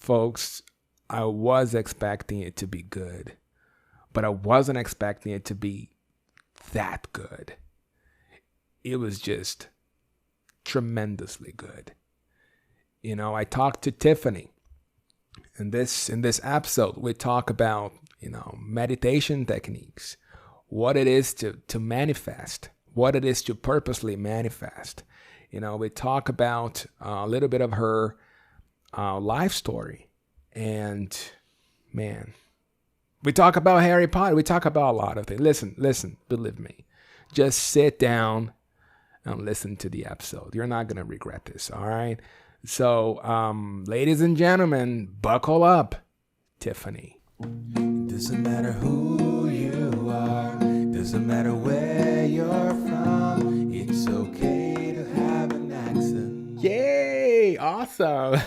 folks, I was expecting it to be good, but I wasn't expecting it to be that good. It was just tremendously good. I talked to Tiffany in this episode. We talk about, meditation techniques, what it is to manifest, what it is to purposely manifest. We talk about a little bit of her life story. And man, we talk about Harry Potter. We talk about a lot of things. Listen, believe me. Just sit down and listen to the episode. You're not going to regret this, all right? So, ladies and gentlemen, buckle up, Tiffany. Doesn't matter who you are, doesn't matter where you're from, it's okay to have an accent. Yay! Awesome.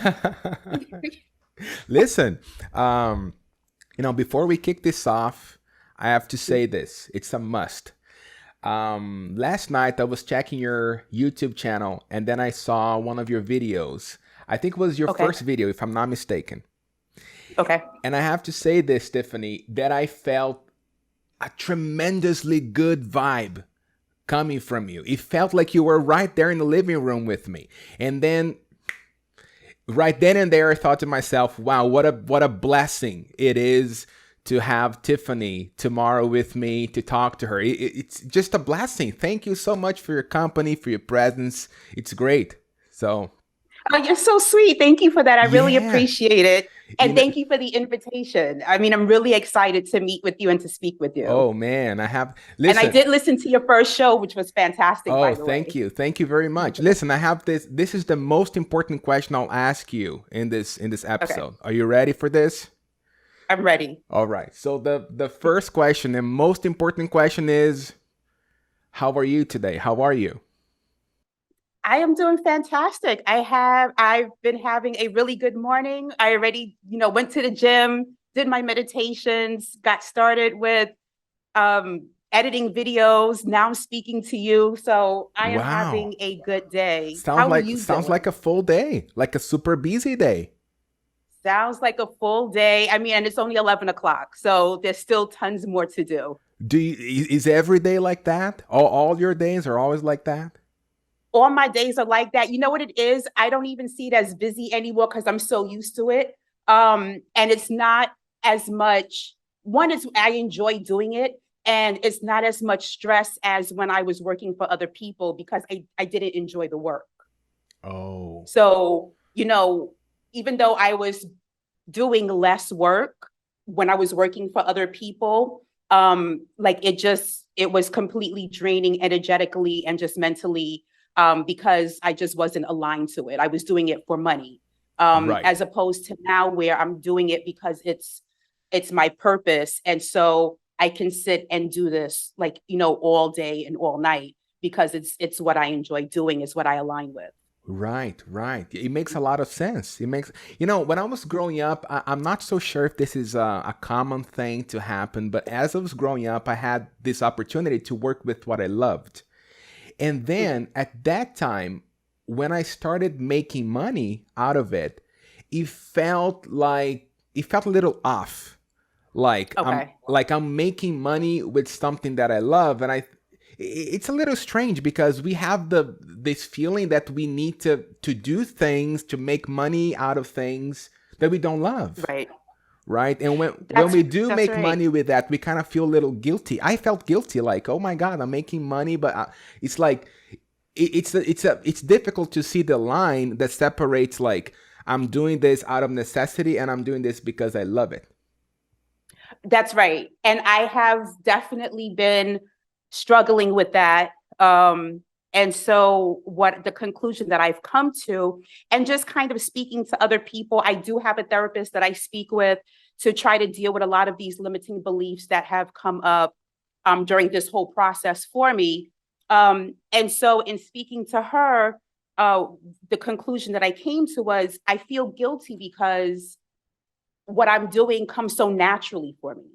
Listen, before we kick this off, I have to say this. It's a must. Last night I was checking your YouTube channel and then I saw one of your videos. I think it was your first video, if I'm not mistaken. Okay. And I have to say this, Tiffany, that I felt a tremendously good vibe coming from you. It felt like you were right there in the living room with me. And then right then and there, I thought to myself, wow, what a blessing it is to have Tiffany tomorrow with me to talk to her. It's just a blessing. Thank you so much for your company, for your presence. It's great. So. Oh, you're so sweet. Thank you for that. I really appreciate it. And thank you for the invitation. I mean, I'm really excited to meet with you and to speak with you. Oh, man. Listen. And I did listen to your first show, which was fantastic. Oh, by the thank way. you. Thank you very much. Listen, I have this. This is the most important question I'll ask you in this episode. Okay. Are you ready for this? I'm ready. All right. So the first question and most important question is, how are you today? How are you? I am doing fantastic. I've been having a really good morning. I already, went to the gym, did my meditations, got started with editing videos. Now I'm speaking to you. So I am having a good day. How are you doing? Sounds like a full day, like a super busy day. Sounds like a full day. I mean, and it's only 11 o'clock. So there's still tons more to do. Is every day like that? All your days are always like that? All my days are like that. You know what it is? I don't even see it as busy anymore because I'm so used to it. And it's not as much. One is I enjoy doing it. And it's not as much stress as when I was working for other people because I didn't enjoy the work. Oh. So, even though I was doing less work when I was working for other people, it was completely draining energetically and just mentally. Because I just wasn't aligned to it. I was doing it for money, right. As opposed to now where I'm doing it because it's my purpose. And so I can sit and do this all day and all night because it's what I enjoy doing, is what I align with. Right. It makes a lot of sense. It makes, when I was growing up, I'm not so sure if this is a common thing to happen, but as I was growing up, I had this opportunity to work with what I loved. And then at that time, when I started making money out of it, it felt a little off. I'm making money with something that I love. And it's a little strange because we have this feeling that we need to do things to make money out of things that we don't love. Right. And when we do make money with that, we kind of feel a little guilty. I felt guilty, like, oh my God, I'm making money, but it's like it's difficult to see the line that separates, like, I'm doing this out of necessity and I'm doing this because I love it. That's right. And I have definitely been struggling with that. And so what the conclusion that I've come to, and just kind of speaking to other people, I do have a therapist that I speak with to try to deal with a lot of these limiting beliefs that have come up during this whole process for me. And so in speaking to her, the conclusion that I came to was I feel guilty because what I'm doing comes so naturally for me.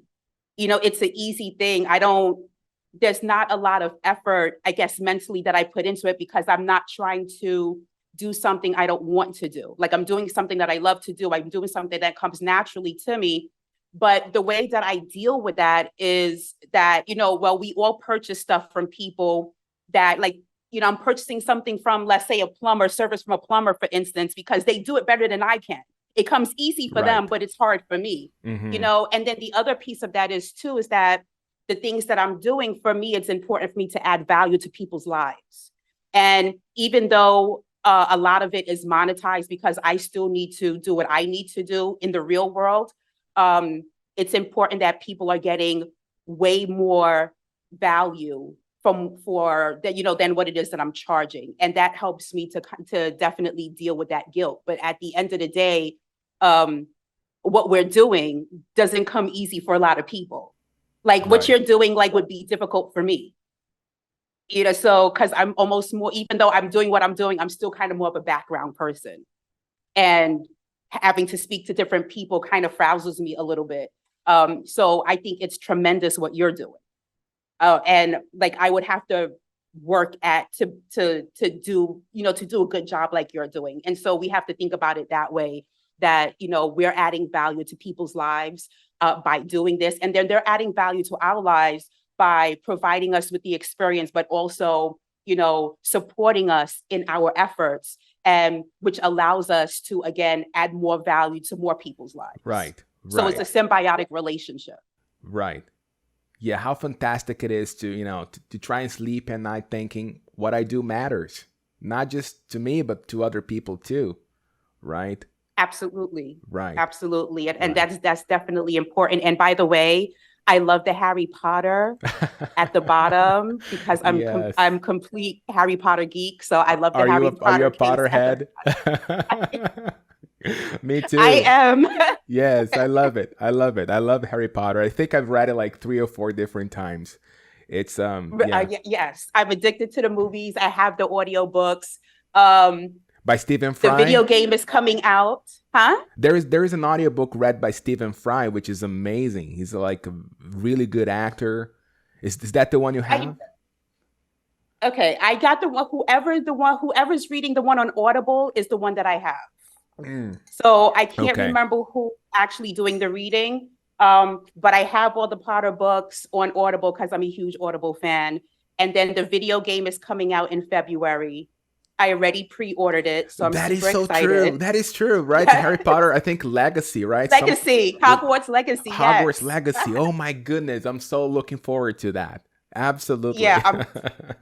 It's an easy thing. There's not a lot of effort, I guess, mentally that I put into it because I'm not trying to do something I don't want to do. Like I'm doing something that I love to do. I'm doing something that comes naturally to me. But the way that I deal with that is that, well, we all purchase stuff from people that like, I'm purchasing something from, let's say, a plumber, service from a plumber, for instance, because they do it better than I can. It comes easy for them, but it's hard for me, and then the other piece of that is that the things that I'm doing, for me, it's important for me to add value to people's lives. And even though a lot of it is monetized because I still need to do what I need to do in the real world, it's important that people are getting way more value than what it is that I'm charging. And that helps me to definitely deal with that guilt. But at the end of the day, what we're doing doesn't come easy for a lot of people. Like what you're doing, like, would be difficult for me. So because I'm almost more, even though I'm doing what I'm doing, I'm still kind of more of a background person. And having to speak to different people kind of frazzles me a little bit. So I think it's tremendous what you're doing. And like I would have to work to do a good job like you're doing. And so we have to think about it that way, that we're adding value to people's lives by doing this, and then they're adding value to our lives by providing us with the experience, but also supporting us in our efforts, and which allows us to again add more value to more people's lives. Right. So it's a symbiotic relationship. Right. Yeah, how fantastic it is to try and sleep at night thinking what I do matters, not just to me, but to other people too. Right. Absolutely. Right. Absolutely. And that's definitely important. And by the way, I love the Harry Potter at the bottom because I'm complete Harry Potter geek. So I love the Harry Potter. Are you a Potterhead? Me too. I am. Yes, I love it. I love Harry Potter. I think I've read it like 3 or 4 different times. It's yes, I'm addicted to the movies. I have the audiobooks. By Stephen Fry. The video game is coming out. Huh? There is an audiobook read by Stephen Fry, which is amazing. He's like a really good actor. Is that the one you have? Okay, I got the one. Whoever's reading the one on Audible is the one that I have. So I can't remember who actually doing the reading. But I have all the Potter books on Audible because I'm a huge Audible fan. And then the video game is coming out in February. I already pre-ordered it, so I'm super excited. True. That is true, right? Harry Potter, I think Legacy, right? Hogwarts Legacy. Hogwarts Legacy. Oh my goodness, I'm so looking forward to that. Absolutely. Yeah, I'm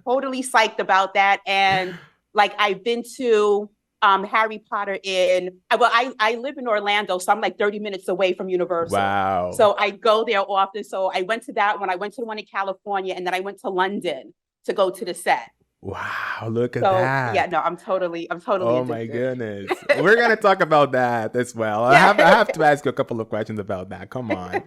totally psyched about that. And like I've been to Harry Potter I live in Orlando, so I'm like 30 minutes away from Universal. Wow. So I go there often. So I went to that one. I went to the one in California, and then I went to London to go to the set. Wow, look at that. Yeah, no, I'm totally Oh addicted. my goodness. We're going to talk about that as well. I have to ask you a couple of questions about that. Come on.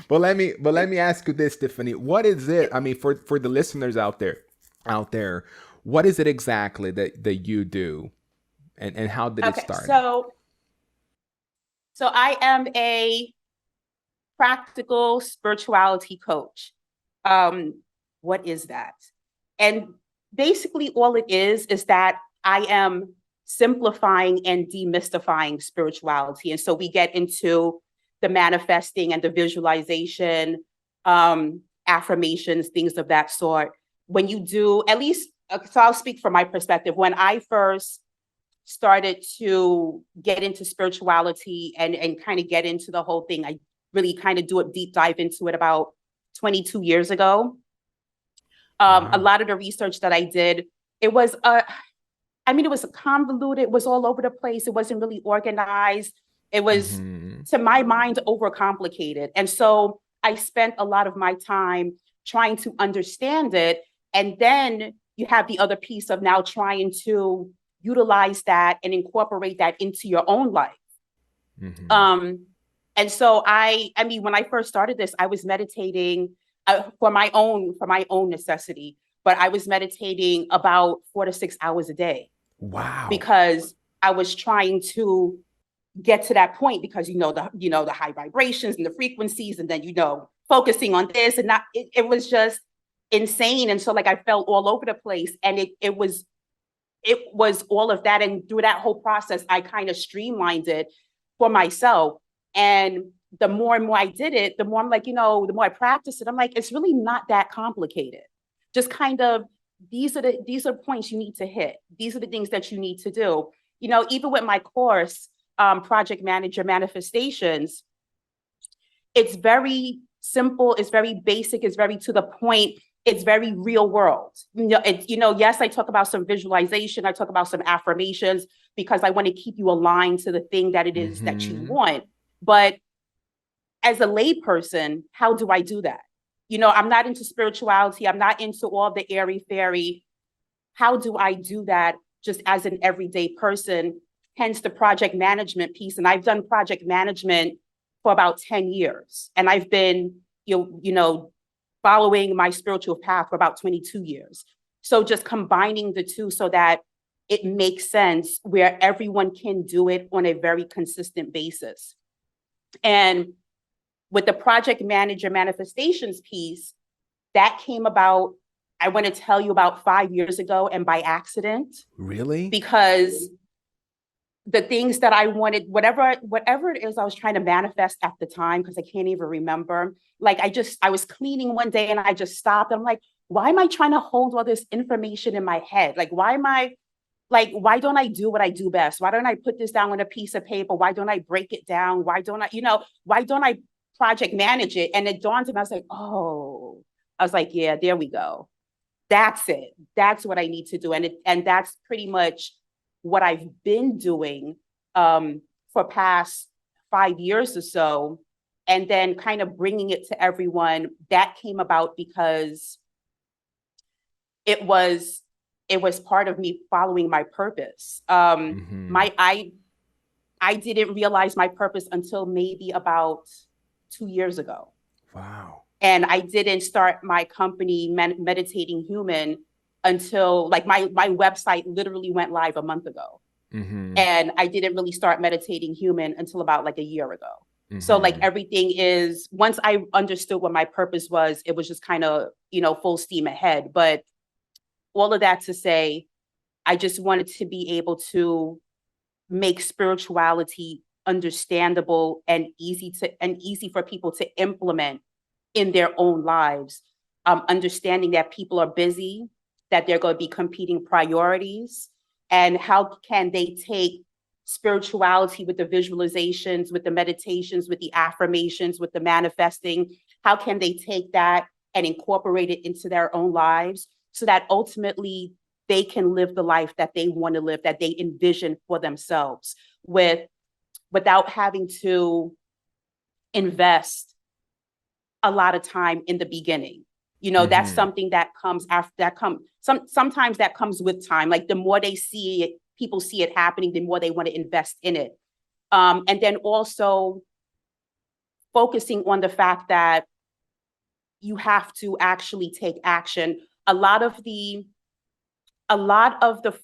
But let me ask you this, Tiffany. What is it? I mean, for the listeners out there, what is it exactly that you do, and how did it start? So I am a practical spirituality coach. What is that? And basically all it is that I am simplifying and demystifying spirituality. And so we get into the manifesting and the visualization, affirmations, things of that sort. When you do, at least, so I'll speak from my perspective. When I first started to get into spirituality and kind of get into the whole thing, I really kind of do a deep dive into it about 22 years ago. A lot of the research that I did, it was convoluted. It was all over the place. It wasn't really organized. It was, to my mind, overcomplicated. And so I spent a lot of my time trying to understand it. And then you have the other piece of now trying to utilize that and incorporate that into your own life. And so I mean, when I first started this, I was meditating for my own necessity, but I was meditating about 4 to 6 hours a day. Wow. Because I was trying to get to that point, because the high vibrations and the frequencies, and then focusing on this and that, it was just insane. And so like I felt all over the place, and it was it was all of that. And through that whole process, I kind of streamlined it for myself. And the more and more I did it, the more I'm like, the more I practice it, I'm like, it's really not that complicated. Just kind of, these are points you need to hit. These are the things that you need to do. Even with my course, Project Manager Manifestations, it's very simple, it's very basic, it's very to the point, it's very real world. Yes, I talk about some visualization, I talk about some affirmations because I want to keep you aligned to the thing that it is that you want. But as a layperson, how do I do that? I'm not into spirituality, I'm not into all the airy fairy. How do I do that just as an everyday person? Hence the project management piece. And I've done project management for about 10 years. And I've been, following my spiritual path for about 22 years. So just combining the two so that it makes sense where everyone can do it on a very consistent basis. And with the project manager manifestations piece, that came about, I want to tell you, about 5 years ago, and by accident. Really? Because the things that I wanted, whatever it is I was trying to manifest at the time, because I can't even remember. Like I was cleaning one day and I just stopped. I'm like, why am I trying to hold all this information in my head? Like, why don't I do what I do best? Why don't I put this down on a piece of paper? Why don't I break it down? Why don't I project manage it? And it dawned on me, I was like, yeah, there we go. That's it. That's what I need to do. And that's pretty much what I've been doing for past 5 years or so. And then kind of bringing it to everyone. That came about because it was part of me following my purpose. I didn't realize my purpose until maybe about 2 years ago. Wow. And I didn't start my company, Meditating Human, until like my website literally went live a month ago. And I didn't really start Meditating Human until about like a year ago. So like everything is, once I understood what my purpose was, it was just kind of, full steam ahead. But all of that to say, I just wanted to be able to make spirituality understandable and easy for people to implement in their own lives. Understanding that people are busy, that they're going to be competing priorities, and how can they take spirituality with the visualizations, with the meditations, with the affirmations, with the manifesting, how can they take that and incorporate it into their own lives so that ultimately they can live the life that they want to live, that they envision for themselves, without having to invest a lot of time in the beginning. That's something that comes after, sometimes that comes with time. Like the more they see it, people see it happening, the more they want to invest in it. And then also focusing on the fact that you have to actually take action. A lot of the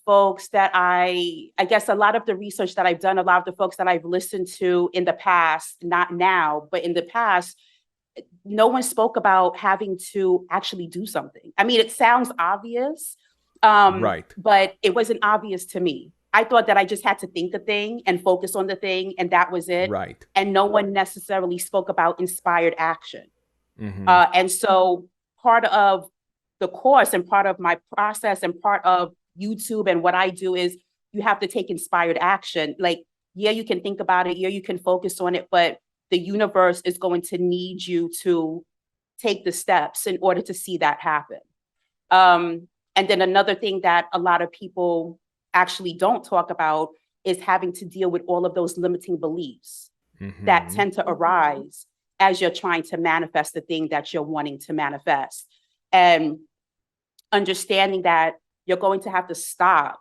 folks that I guess a lot of the research that I've done, a lot of the folks that I've listened to in the past, not now, but in the past, no one spoke about having to actually do something. I mean, it sounds obvious, Right. but it wasn't obvious to me. I thought that I just had to think a thing and focus on the thing, and that was it. Right. And no one necessarily spoke about inspired action. And so part of the course and part of my process and part of YouTube and what I do is you have to take inspired action. Like, yeah, you can think about it. Yeah, you can focus on it, but the universe is going to need you to take the steps in order to see that happen. And then another thing that a lot of people actually don't talk about is having to deal with all of those limiting beliefs that tend to arise as you're trying to manifest the thing that you're wanting to manifest. And understanding that you're going to have to stop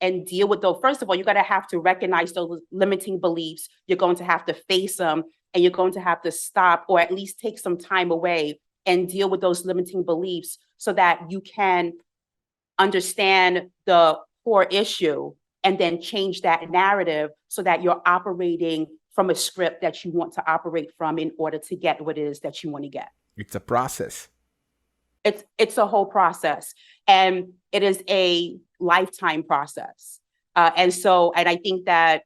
and deal with those. First of all, you're going to have to recognize those limiting beliefs. You're going to have to face them, and you're going to have to stop, or at least take some time away and deal with those limiting beliefs so that you can understand the core issue and then change that narrative so that you're operating from a script that you want to operate from in order to get what it is that you want to get. It's a process. It's a whole process, and it is a lifetime process. And I think that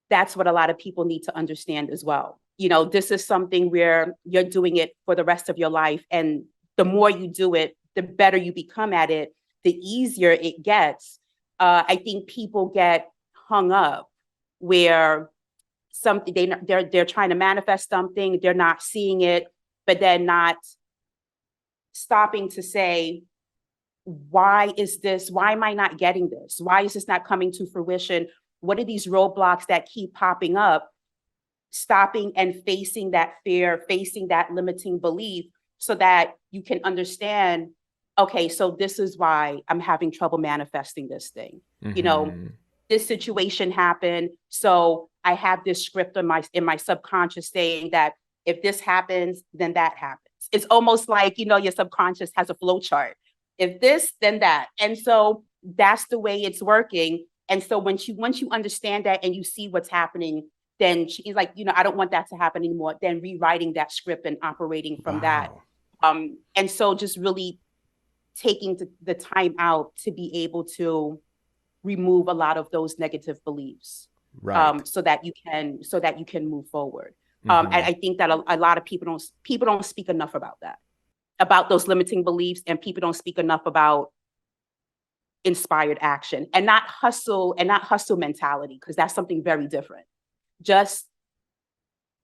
that's what a lot of people need to understand as well. This is something where you're doing it for the rest of your life, and the more you do it, the better you become at it, the easier it gets. I think people get hung up where something they're trying to manifest something, they're not seeing it, but they're not stopping to say, why am I not getting this? Why is this not coming to fruition? What are these roadblocks that keep popping up? Stopping and facing that fear, facing that limiting belief, so that you can understand, okay, so this is why I'm having trouble manifesting this thing. This situation happened, so I have this script in my subconscious saying that if this happens, then that happens. It's almost like, your subconscious has a flow chart. If this, then that. And so that's the way it's working. And so once you understand that and you see what's happening, then she's like, I don't want that to happen anymore. Then rewriting that script and operating from that. And so just really taking the time out to be able to remove a lot of those negative beliefs, Right. so that you can move forward. And I think that a lot of people don't speak enough about that, about those limiting beliefs, and people don't speak enough about inspired action and not hustle mentality, because that's something very different. Just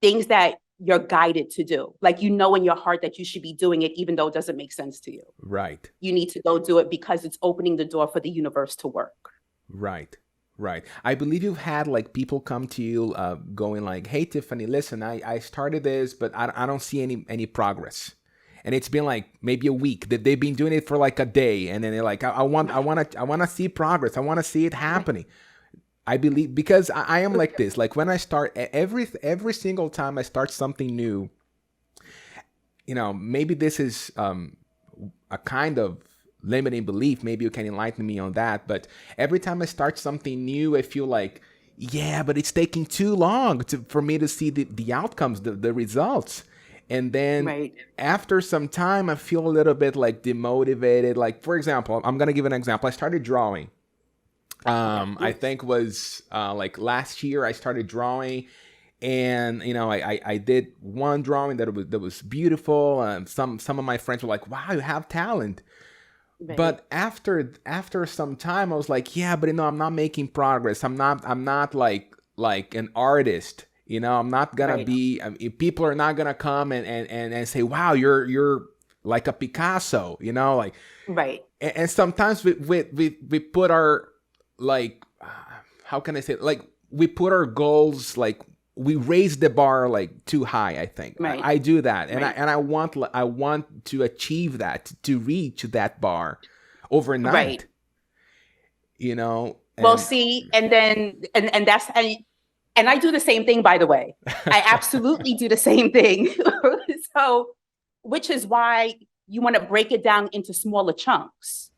things that you're guided to do. Like, in your heart that you should be doing it, even though it doesn't make sense to you. Right. You need to go do it because it's opening the door for the universe to work. Right. Right. I believe you've had like people come to you going like, hey, Tiffany, listen, I started this, but I don't see any progress. And it's been like maybe a week that they've been doing it for like a day. And then they're like, I want to see progress. I want to see it happening. I believe, because I am like this, like when I start every single time I start something new, maybe this is a kind of limiting belief. Maybe you can enlighten me on that. But every time I start something new, I feel like, yeah, but it's taking too long for me to see the outcomes, the results. And then after some time, I feel a little bit like demotivated. Like, for example, I'm going to give an example. I started drawing. I think was like last year I started drawing, and I did one drawing that was beautiful. Some of my friends were like, wow, you have talent. But after some time, I was like, yeah, but I'm not making progress. I'm not like an artist. I'm not gonna be. People are not gonna come and say, wow, you're like a Picasso. And sometimes we put our, like, how can I say it? Like, we put our goals, like, we raise the bar like too high. I think I do that, and I want to achieve that, to reach that bar overnight. Well, see, and then and that's and I do the same thing, by the way. I absolutely do the same thing. So, which is why you want to break it down into smaller chunks.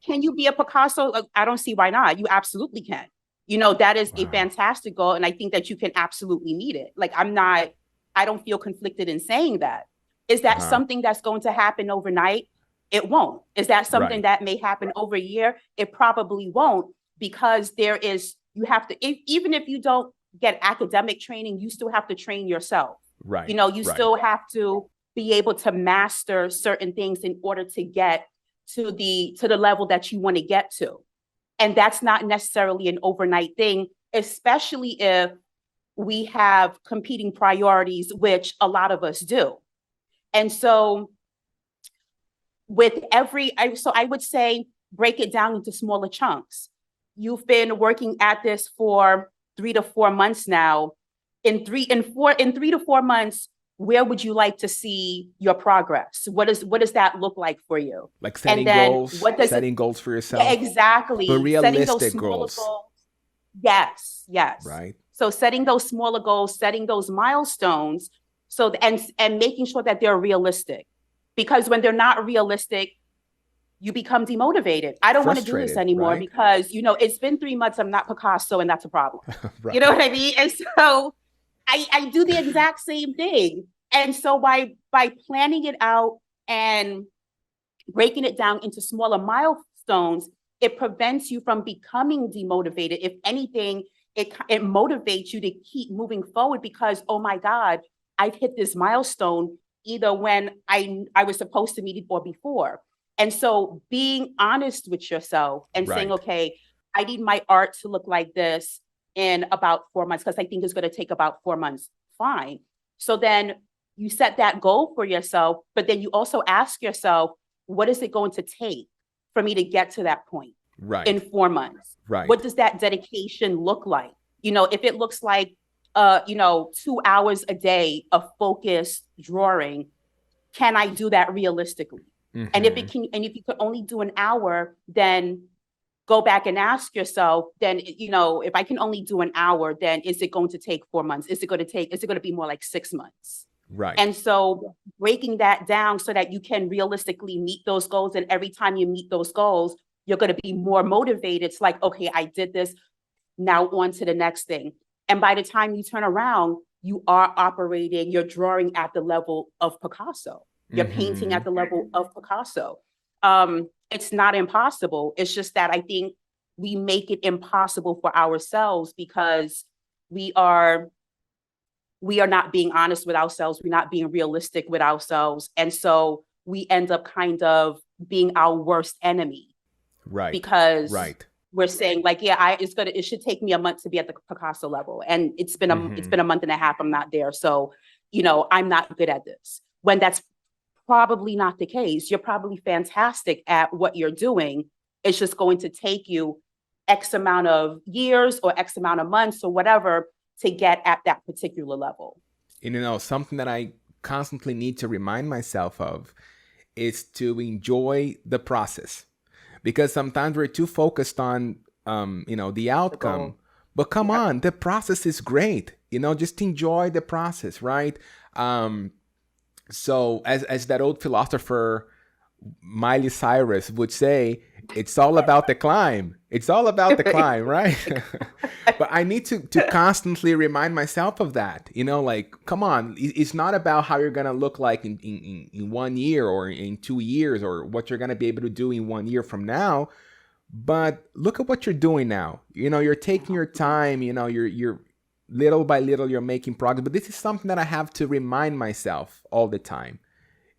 Can you be a Picasso? I don't see why not. You absolutely can. That is a fantastic goal. And I think that you can absolutely meet it. Like, I don't feel conflicted in saying that. Is that something that's going to happen overnight? It won't. Is that something that may happen over a year? It probably won't, because you have to, even if you don't get academic training, you still have to train yourself. You still have to be able to master certain things in order to get to the level that you want to get to. And that's not necessarily an overnight thing, especially if we have competing priorities, which a lot of us do. And so I would say, break it down into smaller chunks. You've been working at this for 3 to 4 months now. In 3 to 4 months, where would you like to see your progress? What does that look like for you? Like setting goals, setting goals for yourself. Yeah, exactly. But realistic goals. Yes. Right. So setting those smaller goals, setting those milestones, and making sure that they're realistic. Because when they're not realistic, you become demotivated. I don't want to do this anymore, because, it's been 3 months, I'm not Picasso, and that's a problem. You know what I mean? And so I do the exact same thing. And so by planning it out and breaking it down into smaller milestones, it prevents you from becoming demotivated. If anything, it motivates you to keep moving forward because, oh my God, I've hit this milestone either when I was supposed to meet it or before. And so being honest with yourself and saying, Right. okay, I need my art to look like this in about 4 months, because I think it's going to take about 4 months. Fine. So then you set that goal for yourself, but then you also ask yourself, what is it going to take for me to get to that point Right. in 4 months? Right. What does that dedication look like? If it looks like 2 hours a day of focused drawing, can I do that realistically? And Mm-hmm. if you could only do an hour, then go back and ask yourself, then, if I can only do an hour, then is it going to take 4 months? Is it going to be more like 6 months? Right. And so breaking that down so that you can realistically meet those goals. And every time you meet those goals, you're going to be more motivated. It's like, okay, I did this, now on to the next thing. And by the time you turn around, you are operating, you're drawing at the level of Picasso. You're painting Mm-hmm. at the level of Picasso. It's not impossible. It's just that I think we make it impossible for ourselves because we are not being honest with ourselves. We're not being realistic with ourselves. And so we end up kind of being our worst enemy Right. because Right. we're saying like, yeah, it should take me a month to be at the Picasso level. And it's been Mm-hmm. a month and a half. I'm not there. So, I'm not good at this, when that's probably not the case. You're probably fantastic at what you're doing. It's just going to take you X amount of years or X amount of months or whatever to get at that particular level. Something that I constantly need to remind myself of is to enjoy the process, because sometimes we're too focused on the The outcome. goal. But come Yep. on, the process is great. Just enjoy the process, right? So as that old philosopher Miley Cyrus would say, it's all about the climb. It's all about the climb, right? But I need to constantly remind myself of that. Like, come on, it's not about how you're gonna look like in 1 year or in 2 years or what you're gonna be able to do in 1 year from now. But look at what you're doing now. You're taking your time. You're little by little you're making progress. But this is something that I have to remind myself all the time.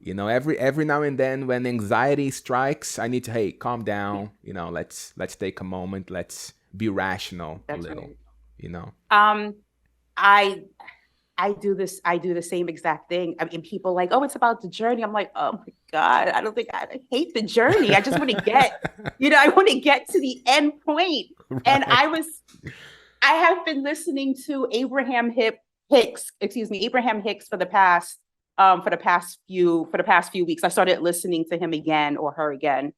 Every now and then when anxiety strikes, I need to, hey, calm down. Let's take a moment. Let's be rational a That's little. right. You know. Um, I I do this. I do the same exact thing. I mean, people are like, oh, it's about the journey. I'm like, oh my God, I hate the journey. I just want to I want to get to the end point. And Right. I have been listening to Abraham Hicks for the past few weeks. I started listening to him again or her again,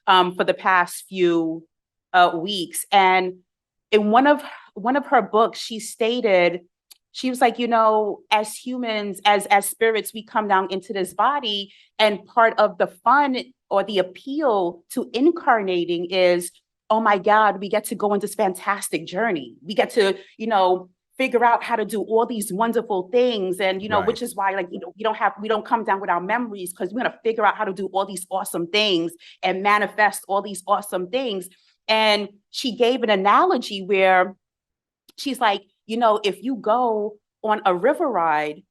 for the past few weeks. And in one of her books, she was like, as humans, as spirits, we come down into this body, and part of the fun or the appeal to incarnating is, oh my God, we get to go on this fantastic journey. We get to, figure out how to do all these wonderful things. And, which Right. is why, like, we don't come down with our memories, because we're going to figure out how to do all these awesome things and manifest all these awesome things. And she gave an analogy where she's like, if you go on a river ride,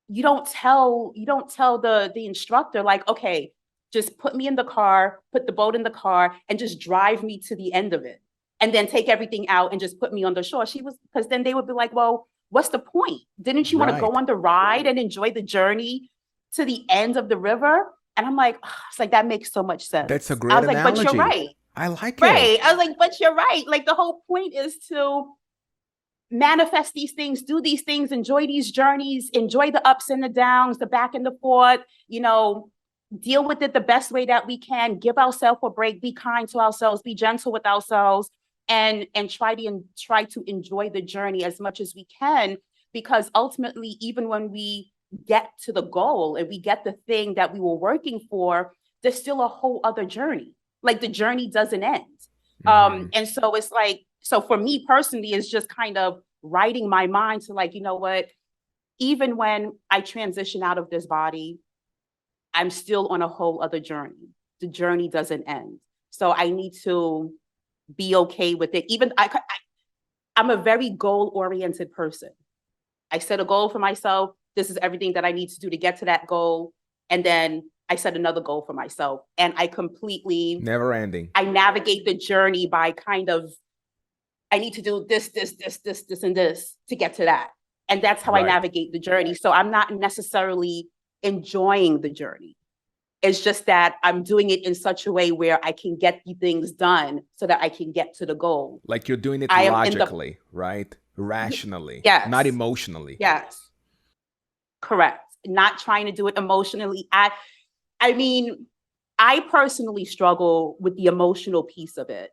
you don't tell the instructor, like, okay, just put me in the car, put the boat in the car, and just drive me to the end of it, and then take everything out and just put me on the shore. Because then they would be like, well, what's the point? Didn't you want to go Right. on the ride and enjoy the journey to the end of the river? And I'm like, it's like, that makes so much That's a sense. I great was like, but you're analogy. right. I like Right. it. I was like, but you're right. Like, the whole point is to manifest these things, do these things, enjoy these journeys, enjoy the ups and the downs, the back and the forth, deal with it the best way that we can, give ourselves a break, be kind to ourselves, be gentle with ourselves, and try to enjoy the journey as much as we can. Because ultimately, even when we get to the goal and we get the thing that we were working for, there's still a whole other journey. Like, the journey doesn't end. Hmm. And so it's like, so for me personally, it's just kind of writing my mind to, like, you know what, even when I transition out of this body, I'm still on a whole other journey. The journey doesn't end. So I need to be okay with it. Even I'm a very goal-oriented person. I set a goal for myself. This is everything that I need to do to get to that goal. And then I set another goal for myself. And Never ending. I navigate the journey by kind of, I need to do this, and this to get to that. And that's how I Right. navigate the journey. So I'm not necessarily enjoying the journey. It's just that I'm doing it in such a way where I can get the things done so that I can get to the goal. Like you're doing it I am in the, logically, right? Rationally, not yes, emotionally. yes, correct. Not trying to do it emotionally. I mean, I personally struggle with the emotional piece of it,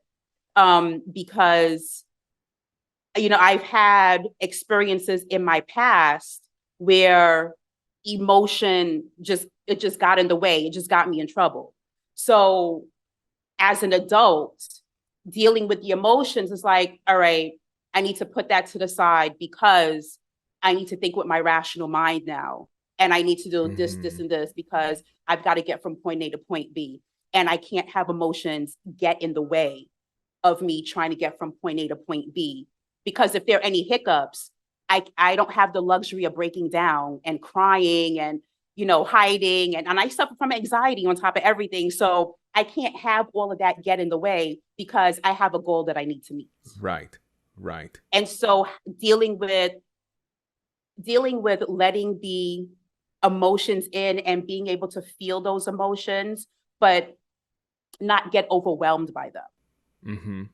because, you know, I've had experiences in my past where emotion just got in the way. It just got me in trouble. So as an adult, dealing with the emotions is like, all right, I need to put that to the side because I need to think with my rational mind now. And I need to do this, this, and this because I've got to get from point A to point B. And I can't have emotions get in the way of me trying to get from point A to point B. Because if there are any hiccups, I don't have the luxury of breaking down and crying and, you know, hiding. And I suffer from anxiety on top of everything. So I can't have all of that get in the way because I have a goal that I need to meet. Right, right. And so dealing with letting the emotions in and being able to feel those emotions, but not get overwhelmed by them.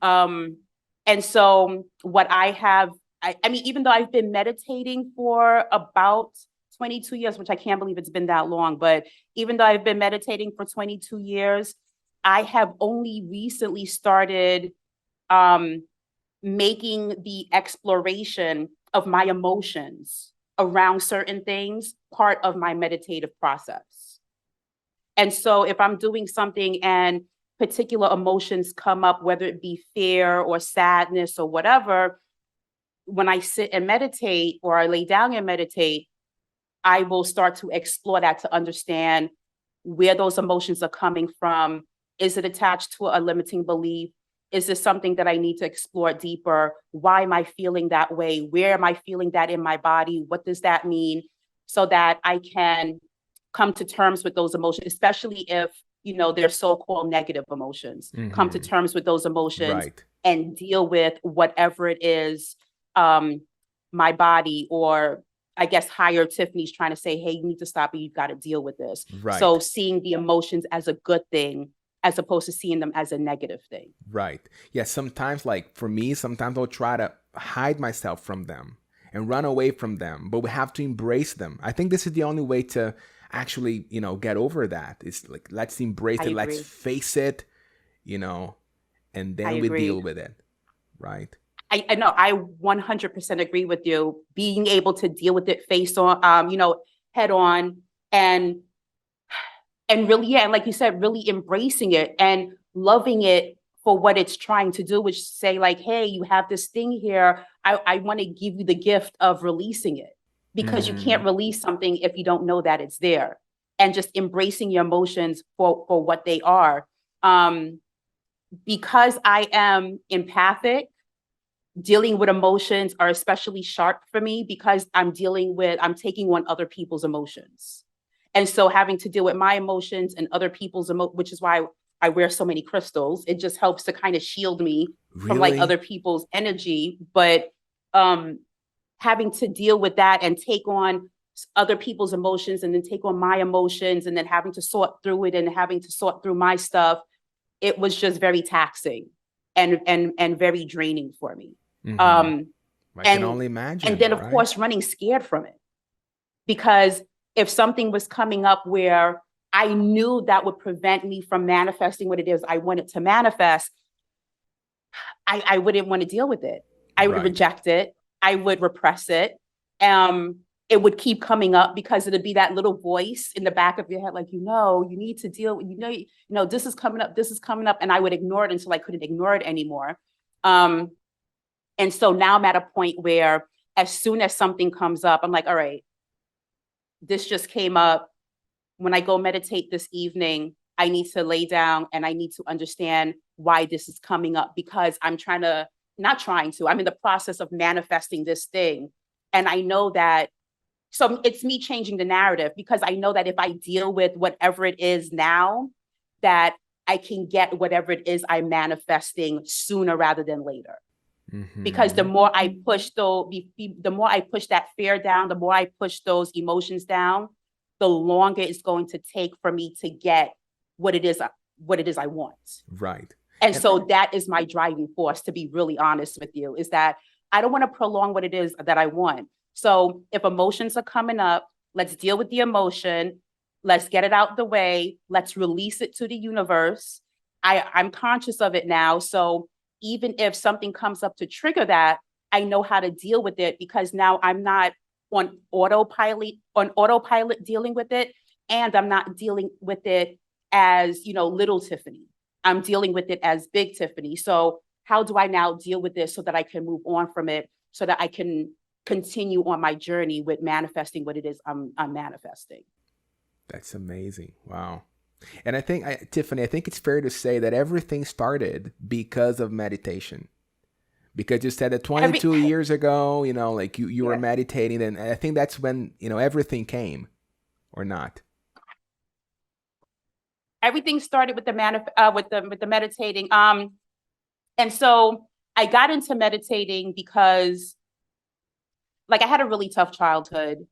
And so what I mean, even though I've been meditating for about 22 years, which I can't believe it's been that long, but even though I've been meditating for 22 years, I have only recently started making the exploration of my emotions around certain things part of my meditative process. And so if I'm doing something and particular emotions come up, whether it be fear or sadness or whatever, when I sit and meditate or I lay down and meditate, I will start to explore that to understand where those emotions are coming from. Is it attached to a limiting belief? Is this something that I need to explore deeper? Why am I feeling that way? Where am I feeling that in my body? What does that mean? So that I can come to terms with those emotions, especially if, you know, they're so-called negative emotions. Come to terms with those emotions Right. and deal with whatever it is, my body, or I guess higher Tiffany's trying to say, hey, you need to stop and you've got to deal with this. Right. So seeing the emotions as a good thing, as opposed to seeing them as a negative thing. Right. Yeah, sometimes, like for me, sometimes I'll try to hide myself from them and run away from them, but we have to embrace them. I think this is the only way to actually, you know, get over that. It's like, let's embrace it, let's face it, you know, and then we deal with it. Right. I know, I 100% agree with you. Being able to deal with it face on, you know, head on, and really, yeah, and like you said, really embracing it and loving it for what it's trying to do, which say like, hey, you have this thing here. I want to give you the gift of releasing it, because you can't release something if you don't know that it's there, and just embracing your emotions for what they are. Because I am empathic, dealing with emotions are especially sharp for me because I'm taking on other people's emotions. And so having to deal with my emotions and other people's which is why I wear so many crystals. It just helps to kind of shield me from like other people's energy. But having to deal with that and take on other people's emotions and then take on my emotions and then having to sort through it and having to sort through my stuff, it was just very taxing and very draining for me. I can only imagine. And then, of course, running scared from it, because if something was coming up where I knew that would prevent me from manifesting what it is I wanted to manifest, I wouldn't want to deal with it. I would reject it. I would repress it. It would keep coming up because it'd be that little voice in the back of your head, like, you know, you need to deal with, you know, this is coming up, and I would ignore it until I couldn't ignore it anymore. And so now I'm at a point where as soon as something comes up, I'm like, all right, this just came up. when I go meditate this evening, I need to lay down and I need to understand why this is coming up, because I'm I'm in the process of manifesting this thing. And I know that, so it's me changing the narrative, because I know that if I deal with whatever it is now, that I can get whatever it is I'm manifesting sooner rather than later. Because the more I push the more I push that fear down, the more I push those emotions down, the longer it's going to take for me to get what it is I want. Right. And so that is my driving force, to be really honest with you, is that I don't want to prolong what it is that I want. So if emotions are coming up, let's deal with the emotion. Let's get it out the way. Let's release it to the universe. I'm conscious of it now. So even if something comes up to trigger that, I know how to deal with it, because now I'm not on autopilot dealing with it. And I'm not dealing with it as, little Tiffany. I'm dealing with it as big Tiffany. So how do I now deal with this so that I can move on from it, so that I can continue on my journey with manifesting what it is I'm manifesting? That's amazing. Wow. And I think, Tiffany, I think it's fair to say that everything started because of meditation. Because you said that 22 years ago, like you were meditating, and I think that's when, everything came, or not? Everything started with the meditating. And so I got into meditating because, like, I had a really tough childhood.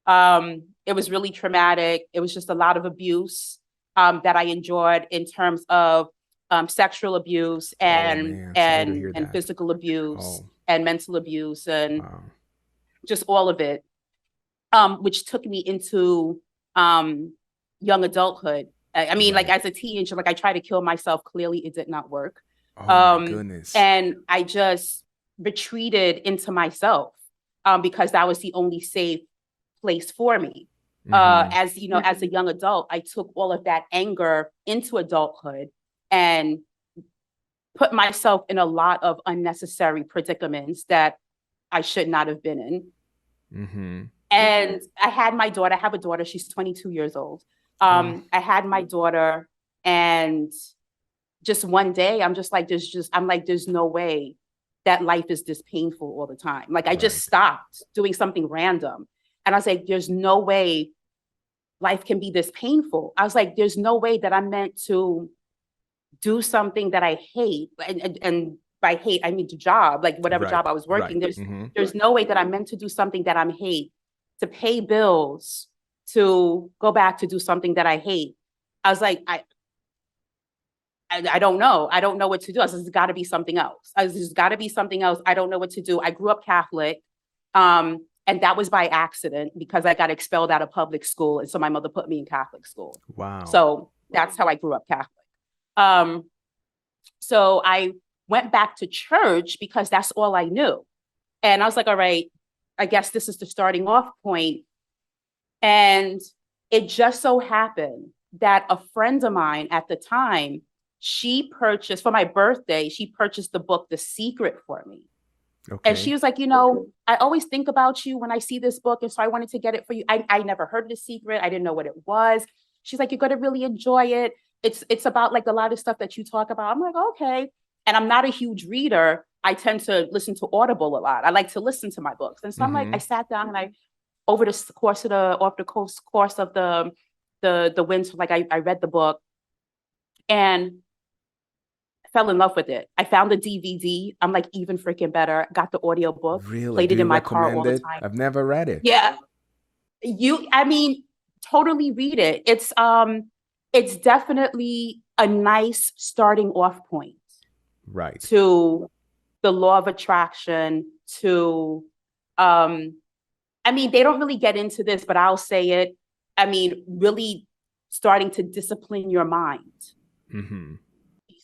It was really traumatic. It was just a lot of abuse that I endured, in terms of sexual abuse and physical abuse and mental abuse, and just all of it, which took me into young adulthood. I mean, like, as a teenager, like, I tried to kill myself. Clearly, it did not work. Oh my goodness. And I just retreated into myself, because that was the only safe place for me. As a young adult, I took all of that anger into adulthood and put myself in a lot of unnecessary predicaments that I should not have been in. And I had my daughter. I have a daughter. She's 22 years old. I had my daughter, and just one day, I'm like, there's no way that life is this painful all the time. Like, I just stopped doing something random. And I was like, there's no way life can be this painful. I was like, there's no way that I'm meant to do something that I hate. And by hate, I mean the job, like whatever job I was working. There's no way that I'm meant to do something that I hate, to pay bills, to go back to do something that I hate. I was like, I don't know. I don't know what to do. I said, there's got to be something else. There's got to be something else. I don't know what to do. I grew up Catholic. And that was by accident, because I got expelled out of public school. And so my mother put me in Catholic school. Wow. So that's how I grew up Catholic. So I went back to church because that's all I knew. And I was like, all right, I guess this is the starting off point. And it just so happened that a friend of mine at the time, she purchased, for my birthday, she purchased the book, The Secret, for me. Okay. And she was like, I always think about you when I see this book. And so I wanted to get it for you. I never heard of The Secret. I didn't know what it was. She's like, you're going to really enjoy it. It's about, like, a lot of stuff that you talk about. I'm like, okay. And I'm not a huge reader. I tend to listen to Audible a lot. I like to listen to my books. And so I'm like, I sat down and over the course of the winter, like, I read the book and fell in love with it. I found the DVD. I'm like, even freaking better. Got the audio book. Really? Played it in my car all the time. I've never read it. Yeah. Totally read it. It's definitely a nice starting off point. Right. To the law of attraction, to they don't really get into this, but I'll say it. Really starting to discipline your mind.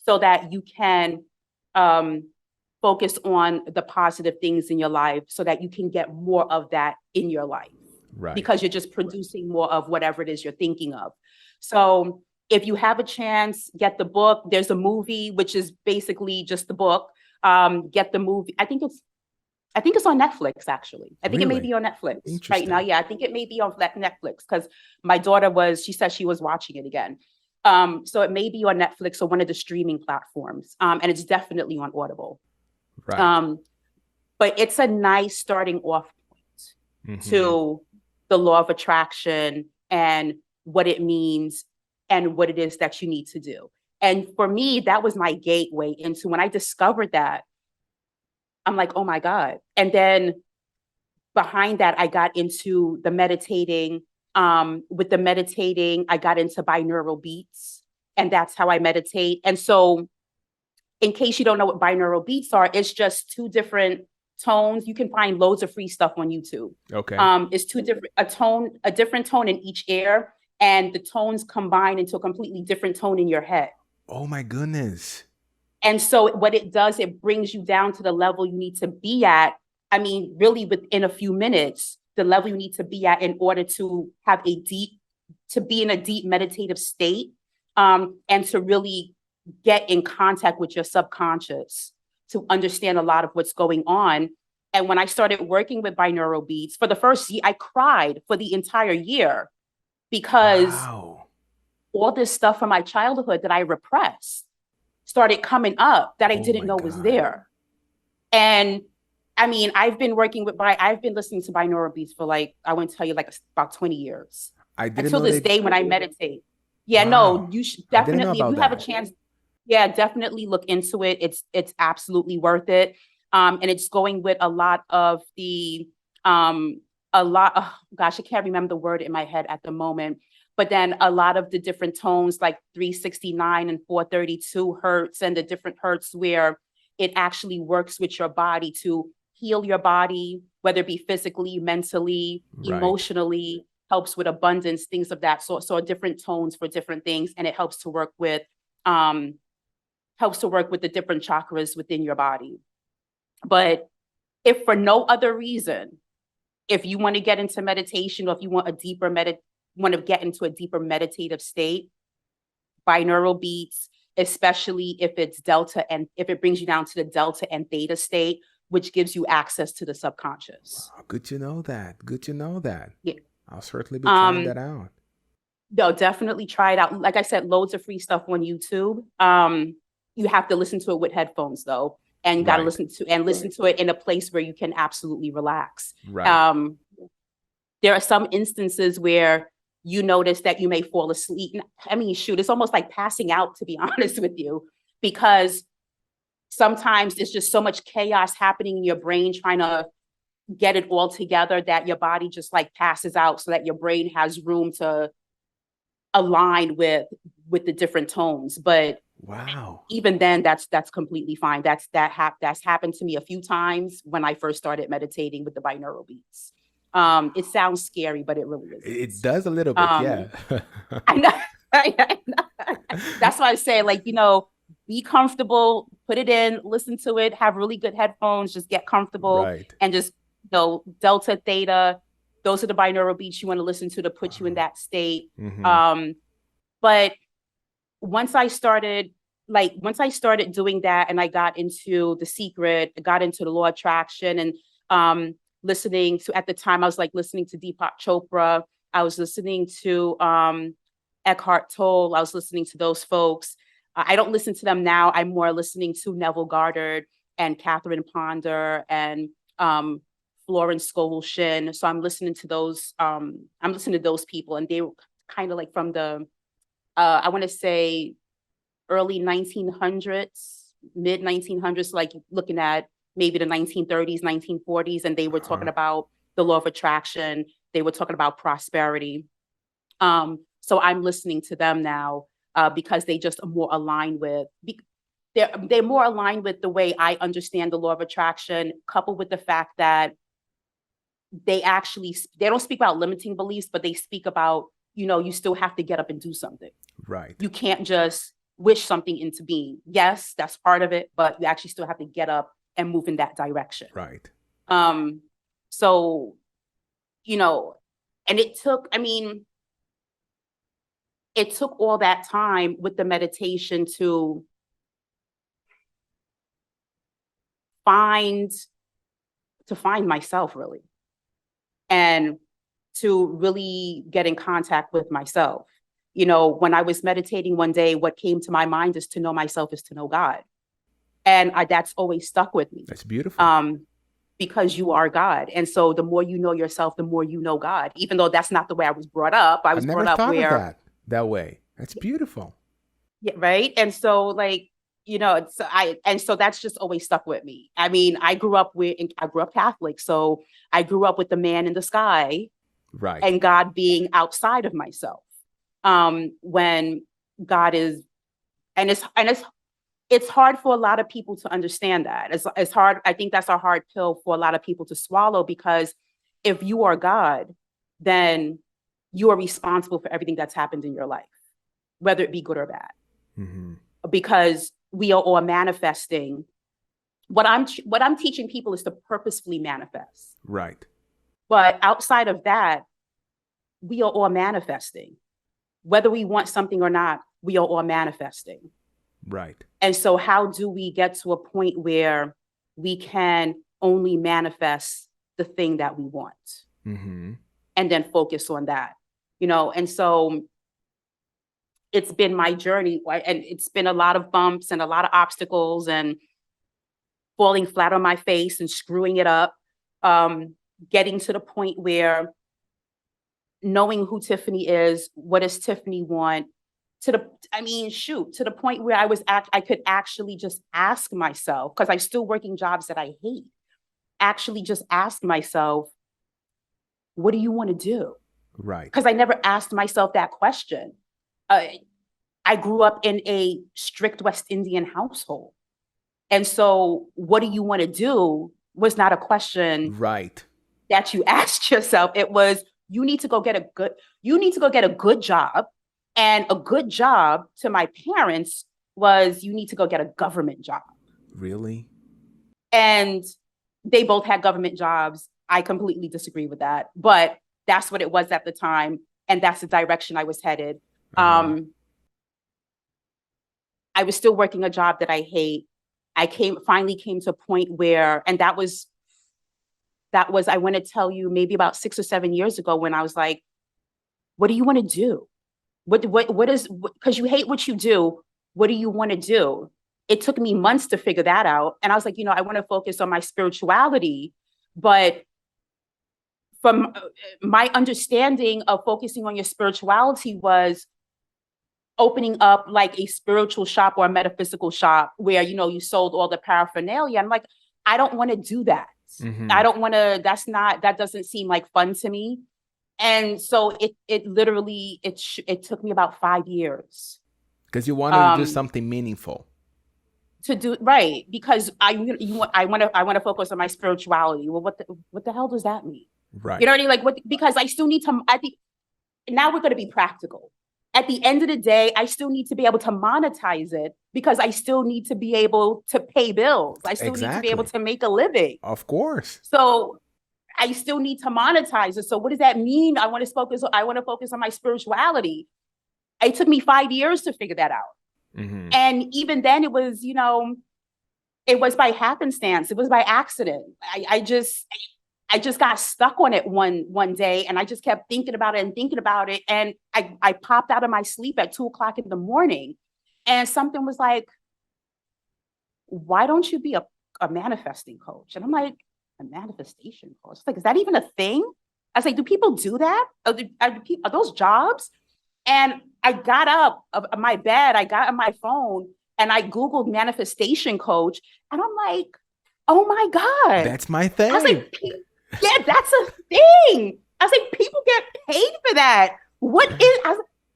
So that you can focus on the positive things in your life, so that you can get more of that in your life. Right. Because you're just producing more of whatever it is you're thinking of. So if you have a chance, get the book. There's a movie, which is basically just the book. Get the movie. I think it's I think it's on Netflix, actually. I think it may Really? be on Netflix right now. Interesting. Yeah, I think it may be on Netflix because my daughter she said she was watching it again. So it may be on Netflix or one of the streaming platforms. And it's definitely on Audible. Right. Um, but it's a nice starting off point Hmm. to the law of attraction and what it means and what it is that you need to do. And for me, that was my gateway into when I discovered that, I'm like, oh my God. And then behind that, I got into the meditating. With the meditating, I got into binaural beats, and that's how I meditate. And so, in case you don't know what binaural beats are, it's just two different tones. You can find loads of free stuff on YouTube. Okay. It's two different a different tone in each ear, and the tones combine into a completely different tone in your head. Oh my goodness. And so what it does, it brings you down to the level you need to be at. I mean, really within a few minutes, the level you need to be at in order to be in a deep meditative state, and to really get in contact with your subconscious to understand a lot of what's going on. And when I started working with binaural beats for the first year, I cried for the entire year because Wow. all this stuff from my childhood that I repressed started coming up that I Oh didn't my know was God. there. And I mean, I've been listening to binaural beats for like, I wouldn't tell you like about 20 years I didn't until know this they. day when I meditate. Yeah, no, Wow. you should I didn't know definitely, if about you have a that. chance, yeah, definitely look into it. It's absolutely worth it. And it's going with a lot of oh gosh, I can't remember the word in my head at the moment, but then a lot of the different tones like 369 and 432 hertz and the different hertz where it actually works with your body to heal your body, whether it be physically, mentally, Right. emotionally, helps with abundance, things of that sort. So different tones for different things, and it um, helps to work with the different chakras within your body. But if for no other reason, if you want to get into meditation or if you want want to get into a deeper meditative state, binaural beats, especially if it's delta and if it brings you down to the delta and theta state, which gives you access to the subconscious. Wow, good to know that. Good to know that. Yeah. I'll certainly be trying Um, that out. no, definitely try it out. Like I said, loads of free stuff on YouTube. You have to listen to it with headphones though, and you got to Right. listen to it in a place where you can absolutely relax. Right. Um, there are some instances where you notice that you may fall asleep. I mean, shoot, it's almost like passing out, to be honest with you, because sometimes it's just so much chaos happening in your brain trying to get it all together that your body just like passes out so that your brain has room to align with the different tones. But Wow. even then, that's completely fine. That's happened to me a few times when I first started meditating with the binaural beats. It sounds scary, but it really It isn't. does a little bit, yeah. Um, I know, I know. That's why I say, like, be comfortable, put it in, listen to it, have really good headphones, just get comfortable Right. and just, delta, theta, those are the binaural beats you want to listen to put you in that state. Mm-hmm. But once I started doing that and I got into The Secret, I got into the law of attraction and listening to, at the time I was like listening to Deepak Chopra, I was listening to Eckhart Tolle, I was listening to those folks. I don't listen to them now. I'm more listening to Neville Goddard and Catherine Ponder and Florence Scovel Shinn. So I'm listening to those people, and they were kind of like from the I want to say early 1900s, mid 1900s, like looking at maybe the 1930s, 1940s, and they were talking about the law of attraction. They were talking about prosperity. So I'm listening to them now because they just are more aligned with. They're more aligned with the way I understand the law of attraction, coupled with the fact that they don't speak about limiting beliefs, but they speak about, you still have to get up and do something. Right. You can't just wish something into being. Yes, that's part of it, but you actually still have to get up and move in that direction. Right. So, and it took all that time with the meditation to find to find myself really, and to really get in contact with myself. You know, when I was meditating one day, what came to my mind is to know myself is to know God. And that's always stuck with me. That's beautiful. Because you are God. And so the more you know yourself, the more you know God, even though that's not the way I was brought up. I I've was never brought up thought of where, that way. That's beautiful. yeah, right. And so like, you know, so that's just always stuck with me. I mean, I grew up Catholic. So I grew up with the man in the sky Right. and God being outside of myself. When God is, and it's hard for a lot of people to understand that. It's hard. I think that's a hard pill for a lot of people to swallow, because if you are God, then you are responsible for everything that's happened in your life, whether it be good or bad. Mm-hmm. Because we are all manifesting. What I'm teaching people is to purposefully manifest. Right. But outside of that, we are all manifesting. Whether we want something or not, we are all manifesting. Right. And so how do we get to a point where we can only manifest the thing that we want, Mm-hmm. and then focus on that, you know? And so it's been my journey, and it's been a lot of bumps and a lot of obstacles and falling flat on my face and screwing it up, getting to the point where knowing who Tiffany is, what does Tiffany want, to the point where I could actually just ask myself, because I'm still working jobs that I hate, actually just ask myself, what do you want to do? Right. Because I never asked myself that question. I grew up in a strict West Indian household. And so what do you want to do was not a question Right. that you asked yourself. It was, you need to go get a good job. And a good job to my parents was, you need to go get a government job. Really? And they both had government jobs. I completely disagree with that, but that's what it was at the time. And that's the direction I was headed. Uh-huh. I was still working a job that I hate. I finally came to a point where, and that was, I want to tell you, maybe about 6 or 7 years ago, when I was like, what do you want to do? Because you hate what you do. What do you want to do? It took me months to figure that out. And I was like, I want to focus on my spirituality. But from my understanding of focusing on your spirituality was opening up like a spiritual shop or a metaphysical shop where, you sold all the paraphernalia. I'm like, I don't want to do that. Mm-hmm. I don't want to, that doesn't seem like fun to me. And so it literally, it took me about 5 years. Because you wanted to do something meaningful. To do right, because I want to focus on my spirituality. Well, what the hell does that mean? Right. You know what I mean? Like, what? Because I still need to. I think now we're going to be practical. At the end of the day, I still need to be able to monetize it, because I still need to be able to pay bills. I still need to be able to make a living. Of course. So I still need to monetize it. So what does that mean? I want to focus on my spirituality. It took me 5 years to figure that out. Mm-hmm. And even then it was, it was by happenstance. It was by accident. I just got stuck on it one day, and I just kept thinking about it. And I popped out of my sleep at 2:00 in the morning, and something was like, why don't you be a manifesting coach? And I'm like, a manifestation coach? It's like, is that even a thing? I was like, do people do that? Are those jobs? And I got up of my bed, I got on my phone, and I Googled manifestation coach. And I'm like, oh my God. That's my thing. I was like, yeah, that's a thing. I was like, people get paid for that.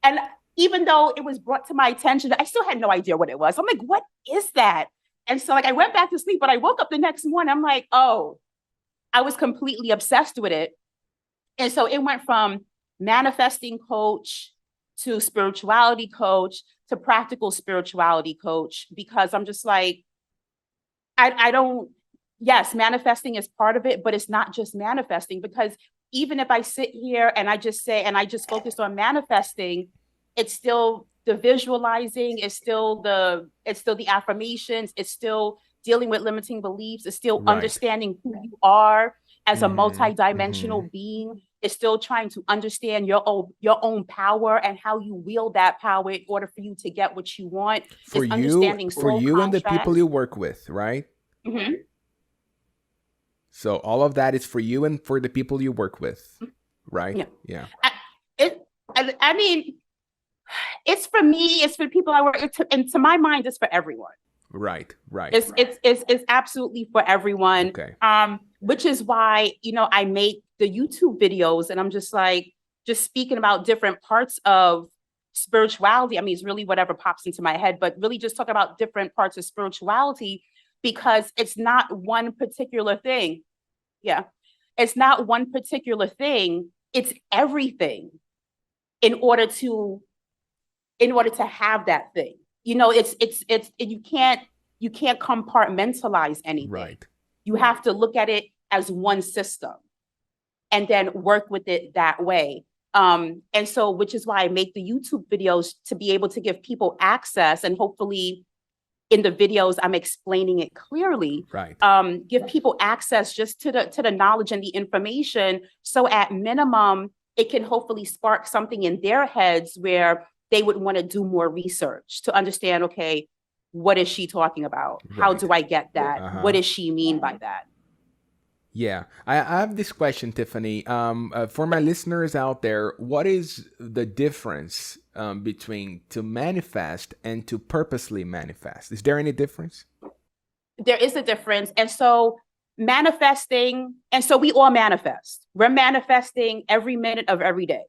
And even though it was brought to my attention, I still had no idea what it was. I'm like, what is that? And so I went back to sleep, but I woke up the next morning. I'm like, oh, I was completely obsessed with it. And so it went from manifesting coach to spirituality coach to practical spirituality coach, because I'm just like, yes, manifesting is part of it, but it's not just manifesting, because even if I sit here and I just focus on manifesting, it's still the visualizing, it's still the affirmations, it's still dealing with limiting beliefs. It's still Right. understanding who you are as a Mm-hmm. multidimensional being. It's still trying to understand your own power and how you wield that power in order for you to get what you want. For It's you, understanding for soul you and the people contracts. you work with, right? Mhm. So all of that is for you and for the people you work with, right? Yeah. Yeah. I, I mean, it's for me, it's for people I work, and to my mind, it's for everyone. Right. Right. It's absolutely for everyone. Okay. Which is why, I make the YouTube videos and I'm just like, just speaking about different parts of spirituality. I mean, it's really whatever pops into my head, but really just talk about different parts of spirituality because it's not one particular thing. Yeah. It's not one particular thing. It's everything in order to have that thing. You can't compartmentalize anything. Right. You have to look at it as one system and then work with it that way. And so, which is why I make the YouTube videos to be able to give people access, and hopefully in the videos I'm explaining it clearly. Right. Give people access just to the knowledge and the information. So at minimum, it can hopefully spark something in their heads where they would want to do more research to understand, okay, what is she talking about? How Right. do I get that? What does she mean by that? Yeah, I have this question, Tiffany. For my listeners out there, what is the difference between to manifest and to purposely manifest? Is there any difference? There is a difference. And so manifesting, and so we all manifest. We're manifesting every minute of every day.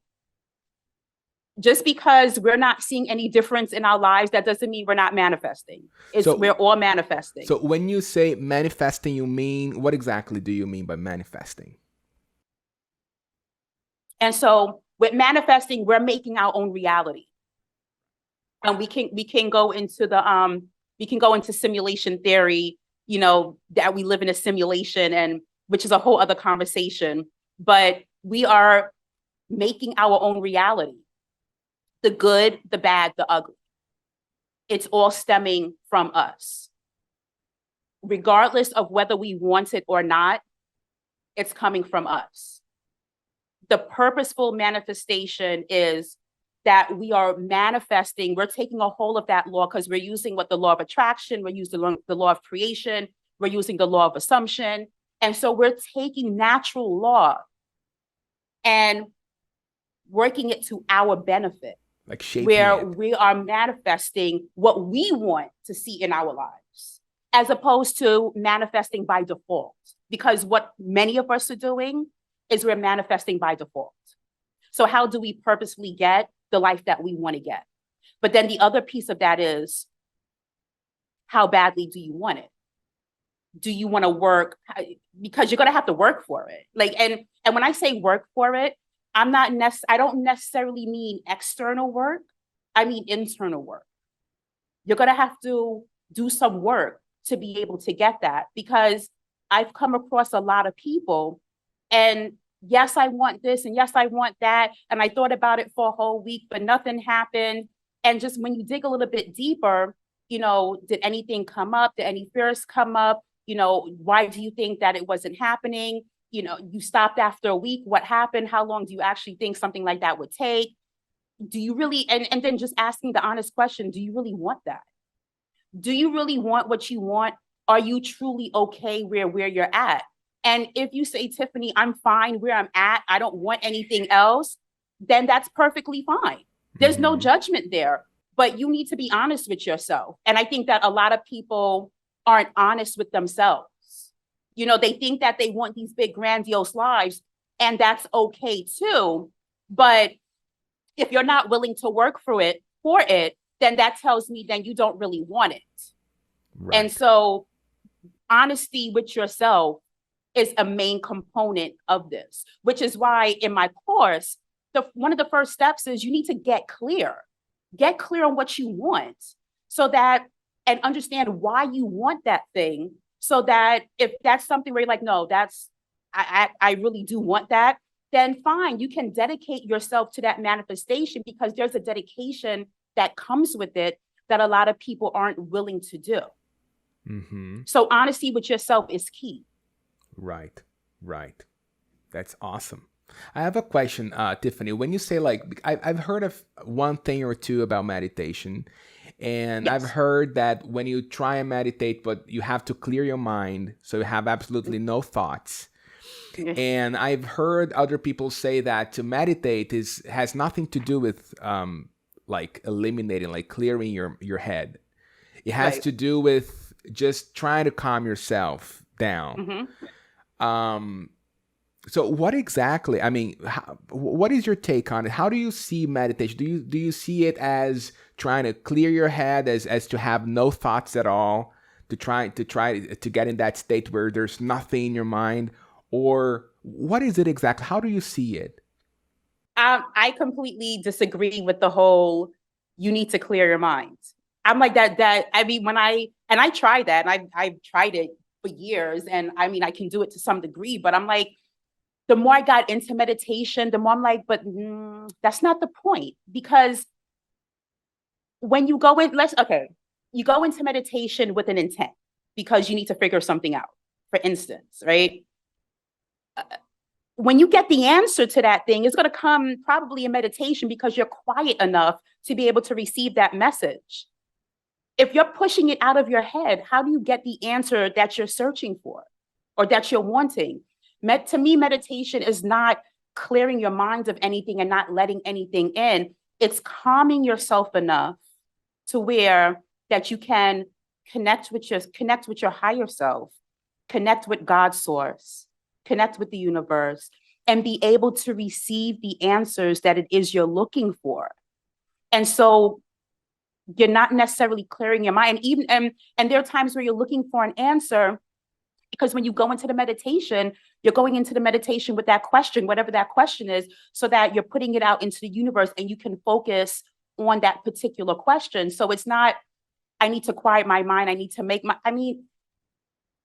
Just because we're not seeing any difference in our lives, that doesn't mean we're not manifesting. We're all manifesting. So when you say manifesting, you mean, what exactly do you mean by manifesting? And so with manifesting, we're making our own reality. And we can go into simulation theory, that we live in a simulation, and which is a whole other conversation. But we are making our own reality. The good, the bad, the ugly. It's all stemming from us. Regardless of whether we want it or not, it's coming from us. The purposeful manifestation is that we are manifesting, we're taking a hold of that law because we're using the law of attraction, we're using the law of creation, we're using the law of assumption. And so we're taking natural law and working it to our benefit. Like shaping where it. we are manifesting what we want to see in our lives, as opposed to manifesting by default. Because what many of us are doing is we're manifesting by default. So how do we purposefully get the life that we want to get? But then the other piece of that is, how badly do you want it? Do you want to work? Because you're going to have to work for it. And when I say work for it, I don't necessarily mean external work. I mean internal work. You're going to have to do some work to be able to get that, because I've come across a lot of people, and yes, I want this, and yes, I want that. And I thought about it for a whole week, but nothing happened. And just when you dig a little bit deeper, did anything come up? Did any fears come up? Why do you think that it wasn't happening? You stopped after a week. What happened? How long do you actually think something like that would take? Do you really, and then just asking the honest question, do you really want that? Do you really want what you want? Are you truly okay where you're at? And if you say, Tiffany, I'm fine where I'm at, I don't want anything else, then that's perfectly fine. There's no judgment there, but you need to be honest with yourself. And I think that a lot of people aren't honest with themselves. They think that they want these big grandiose lives, and that's okay too. But if you're not willing to work for it, then that tells me then you don't really want it. Right. And so honesty with yourself is a main component of this, which is why in my course, one of the first steps is you need to get clear on what you want, and understand why you want that thing. So that if that's something where you're like, no, I really do want that, then fine, you can dedicate yourself to that manifestation, because there's a dedication that comes with it that a lot of people aren't willing to do. Mm-hmm. So honesty with yourself is key. Right. Right. That's awesome. I have a question, Tiffany. When you say like, I've heard of one thing or two about meditation, and I've Yes. heard that when you try and meditate, but you have to clear your mind, so you have absolutely no thoughts. Yeah. And I've heard other people say that to meditate is has nothing to do with like eliminating, like clearing your head. It has Right. to do with just trying to calm yourself down. Hmm. Um, so what exactly? I mean, what is your take on it? How do you see meditation? Do you see it as trying to clear your head, as to have no thoughts at all, to try to get in that state where there's nothing in your mind, or what is it exactly? How do you see it? I completely disagree with the whole you need to clear your mind. I'm like that I mean when I tried that and I've tried it for years and I mean I can do it to some degree, but I'm like the more I got into meditation, the more I'm like, but that's not the point because when you go in, you go into meditation with an intent because you need to figure something out. For instance, right? When you get the answer to that thing, it's going to come probably in meditation because you're quiet enough to be able to receive that message. If you're pushing it out of your head, how do you get the answer that you're searching for or that you're wanting? To me, meditation is not clearing your mind of anything and not letting anything in. It's calming yourself enough to where that you can connect with your higher self, connect with God's source, connect with the universe, and be able to receive the answers that it is you're looking for. And so you're not necessarily clearing your mind. And there are times where you're looking for an answer because when you go into the meditation, you're going into the meditation with that question, whatever that question is, so that you're putting it out into the universe and you can focus on that particular question. So it's not, I need to quiet my mind. I need to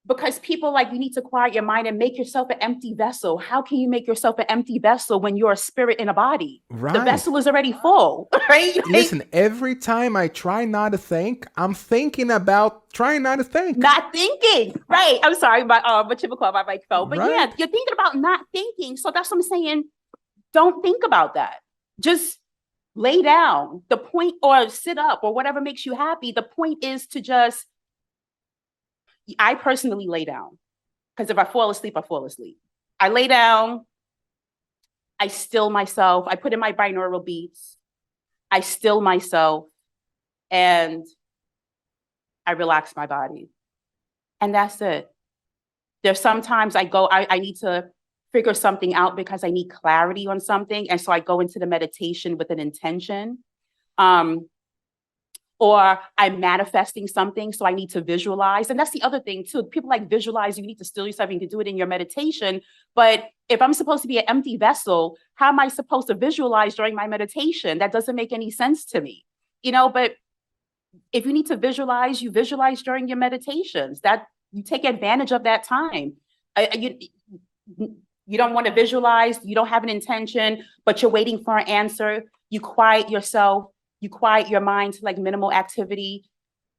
because people like you need to quiet your mind and make yourself an empty vessel. How can you make yourself an empty vessel when you're a spirit in a body? The Right. vessel is already full, right? Like, Listen, every time I try not to think, I'm thinking about trying not to think. not thinking, right? I'm sorry, what you call my mic fell, but yeah, Right. you're thinking about not thinking. So that's what I'm saying. Don't think about that. Just lay down. The point, or sit up, or whatever makes you happy. The point is to just. I personally lay down because if I fall asleep, I fall asleep. I lay down. I still myself. I put in my binaural beats. I still myself, and I relax my body, and that's it. There's sometimes I need to figure something out because I need clarity on something. And so I go into the meditation with an intention. Um, or I'm manifesting something. So I need to visualize. And that's the other thing too. People like visualize, you need to still yourself, you can do it in your meditation. But if I'm supposed to be an empty vessel, how am I supposed to visualize during my meditation? That doesn't make any sense to me. But if you need to visualize, you visualize during your meditations. That you take advantage of that time. You don't want to visualize, you don't have an intention, but you're waiting for an answer. You quiet yourself, you quiet your mind to like minimal activity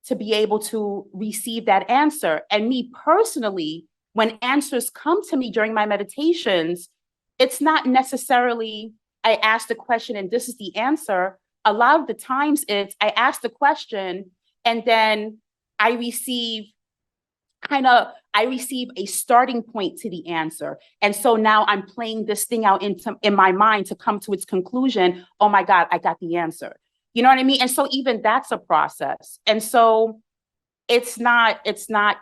to be able to receive that answer. And me personally, when answers come to me during my meditations, it's not necessarily I ask the question and this is the answer. A lot of the times it's I ask the question and then I receive I receive a starting point to the answer. And so now I'm playing this thing out in my mind to come to its conclusion. Oh my God, I got the answer. You know what I mean? And so even that's a process. And so it's not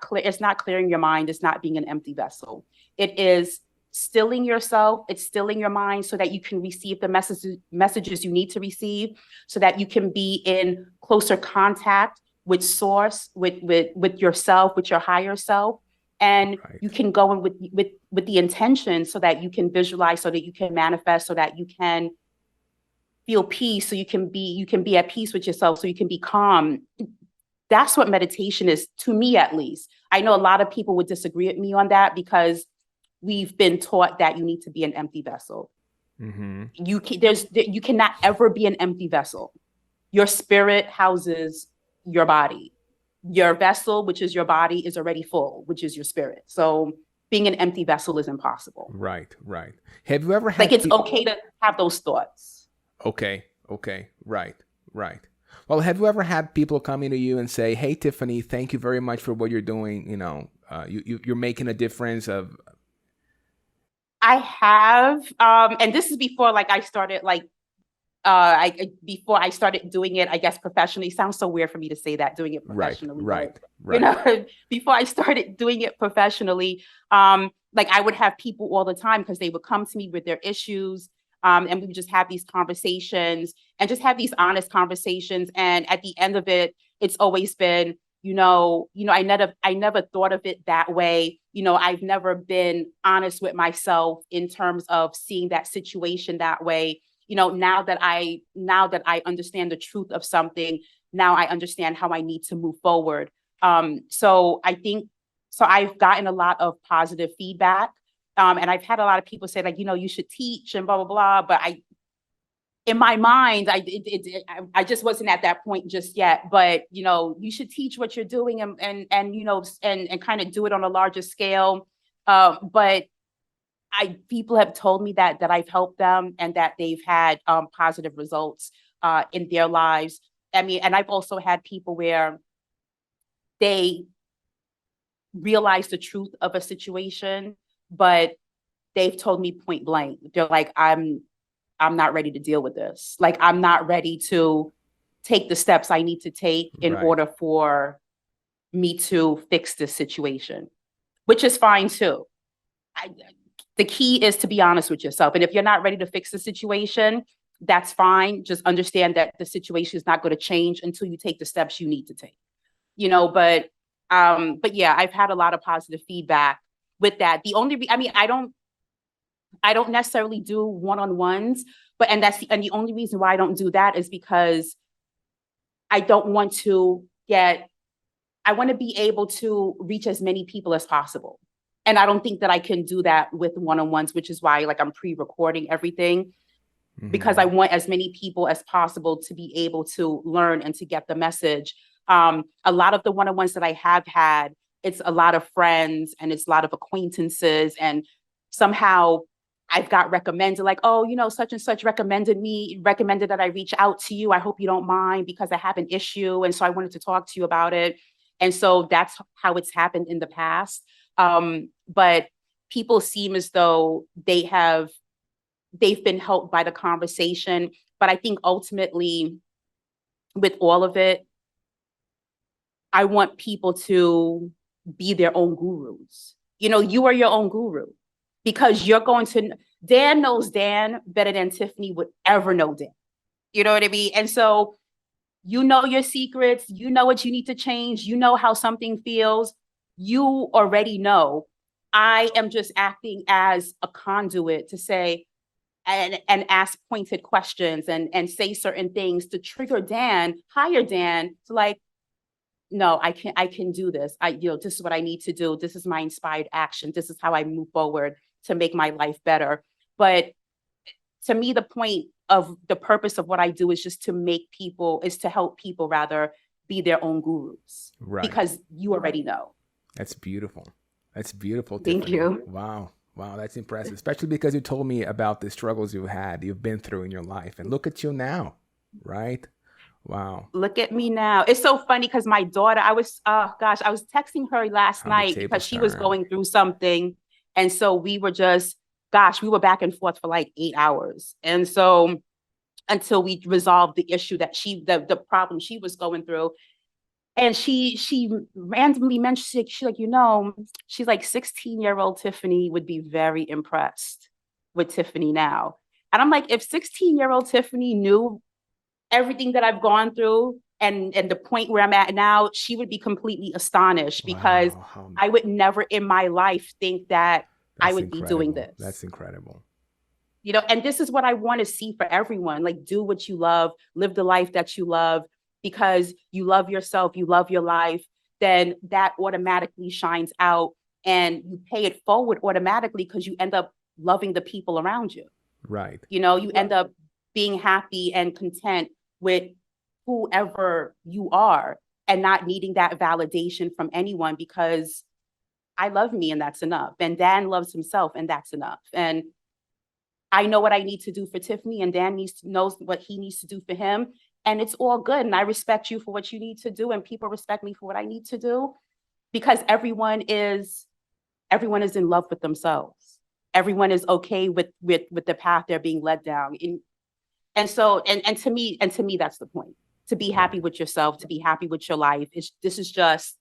clearing your mind. It's not being an empty vessel. It is stilling yourself. It's stilling your mind so that you can receive the messages you need to receive so that you can be in closer contact with source, with yourself, with your higher self. And Right. you can go in with the intention so that you can visualize, so that you can manifest, so that you can feel peace, so you can be at peace with yourself, so you can be calm. That's what meditation is, to me at least. I know a lot of people would disagree with me on that because we've been taught that you need to be an empty vessel. Mm-hmm. You cannot ever be an empty vessel. Your spirit houses your body. your vessel, which is your body, is already full, which is your spirit. So being an empty vessel is impossible. Right, right. Have you ever Like had it's okay to have those thoughts. Okay, okay, right, right. Well, have you ever had people coming to you and say, "Hey, Tiffany, thank you very much for what you're doing. You're making a difference." Of I have, and this is before like I started like before I started doing it, I guess professionally. Sounds so weird for me to say that, doing it Right, professionally, right, but right, before I started doing it professionally, like I would have people all the time because they would come to me with their issues, and we would just have these conversations and just have these honest conversations. And at the end of it, it's always been, I never thought of it that way. I've never been honest with myself in terms of seeing that situation that way. Now that I understand the truth of something, now I understand how I need to move forward. So I think, so I've gotten a lot of positive feedback. And I've had a lot of people say like, you should teach and blah, blah, blah. But in my mind, I just wasn't at that point just yet. But, you should teach what you're doing and kind of do it on a larger scale. But people have told me that I've helped them and that they've had positive results in their lives. I mean, and I've also had people where they realize the truth of a situation, but they've told me point blank, they're like, I'm not ready to deal with this. Like, I'm not ready to take the steps I need to take in right, order for me to fix this situation, which is fine too. The key is to be honest with yourself. And if you're not ready to fix the situation, that's fine. Just understand that the situation is not going to change until you take the steps you need to take. But yeah, I've had a lot of positive feedback with that. I don't necessarily do one-on-ones, but and the only reason why I don't do that is because I don't want to I want to be able to reach as many people as possible. And I don't think that I can do that with one-on-ones, which is why like I'm pre-recording everything, because I want as many people as possible to be able to learn and to get the message. A lot of the one-on-ones that I have had, it's a lot of friends and it's a lot of acquaintances, and somehow I've got recommended, like, oh, such and such recommended that I reach out to you. I hope you don't mind because I have an issue. And so I wanted to talk to you about it. And so that's how it's happened in the past. But people seem as though they've been helped by the conversation. But I think ultimately with all of it, I want people to be their own gurus. You are your own guru because Dan knows Dan better than Tiffany would ever know Dan. You know what I mean? And so you know your secrets, you know what you need to change, you know how something feels, you already know. I am just acting as a conduit to say and ask pointed questions and say certain things to trigger Dan, hire Dan to like, no, I can do this. This is what I need to do. This is my inspired action. This is how I move forward to make my life better. But to me, the point of the purpose of what I do is just to help people rather be their own gurus. right. Because you already know. That's beautiful. That's beautiful, Thank Tiffany. you. Wow. Wow, that's impressive. Especially because you told me about the struggles you've been through in your life. And look at you now, right? Wow. Look at me now. It's so funny because my daughter, I was texting her last How the night tables because she was turn. going through something. And so we were back and forth for like 8 hours. And so until we resolved the issue that the problem she was going through. And she randomly mentioned, she's like, she's like 16-year-old Tiffany would be very impressed with Tiffany now. And I'm like, if 16-year-old Tiffany knew everything that I've gone through and the point where I'm at now, she would be completely astonished because Wow. I would never in my life think that I That's would be doing incredible. this. That's incredible. And this is what I want to see for everyone. Like, do what you love, live the life that you love, because you love yourself, you love your life, then that automatically shines out and you pay it forward automatically because you end up loving the people around you. Right. You end up being happy and content with whoever you are. and not needing that validation from anyone, because I love me and that's enough. And Dan loves himself and that's enough. And I know what I need to do for Tiffany, and Dan knows what he needs to do for him. And it's all good. And I respect you for what you need to do. And people respect me for what I need to do, because everyone is in love with themselves. Everyone is okay with the path they're being led down. And to me, that's the point. To be happy with yourself, to be happy with your life. This is just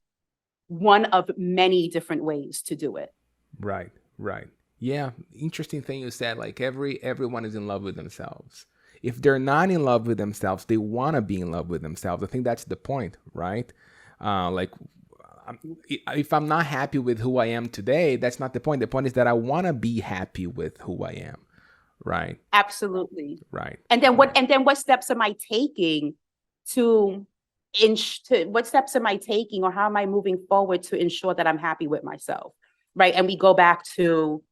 one of many different ways to do it. Right, right. Yeah, interesting thing you said. Like everyone is in love with themselves. If they're not in love with themselves, they want to be in love with themselves. I think that's the point, right? Like, if I'm not happy with who I am today, that's not the point. The point is that I want to be happy with who I am, right? Absolutely. Right. And then what steps am I taking to what steps am I taking, or how am I moving forward to ensure that I'm happy with myself, right? And we go back to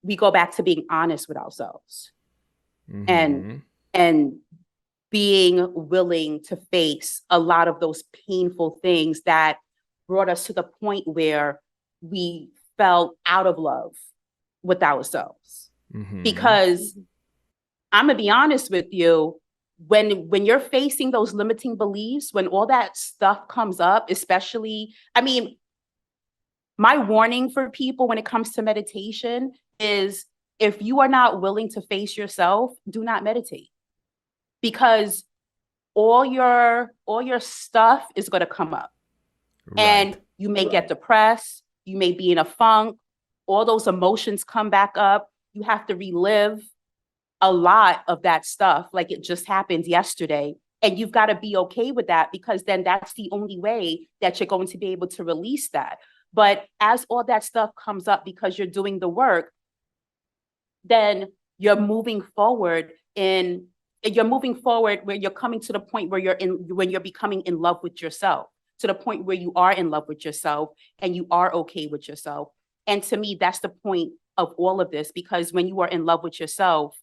being honest with ourselves, Mm-hmm. and being willing to face a lot of those painful things that brought us to the point where we fell out of love with ourselves. Mm-hmm. Because I'm gonna be honest with you, when you're facing those limiting beliefs, when all that stuff comes up, especially, I mean, my warning for people when it comes to meditation is, if you are not willing to face yourself, do not meditate, because all your stuff is going to come up. Right. And you may get depressed, you may be in a funk, all those emotions come back up. You have to relive a lot of that stuff like it just happened yesterday. And you've got to be okay with that, because then that's the only way that you're going to be able to release that. But as all that stuff comes up because you're doing the work, then you're moving forward where you're coming to the point where when you're becoming in love with yourself, to the point where you are in love with yourself and you are okay with yourself. And to me, that's the point of all of this, because when you are in love with yourself,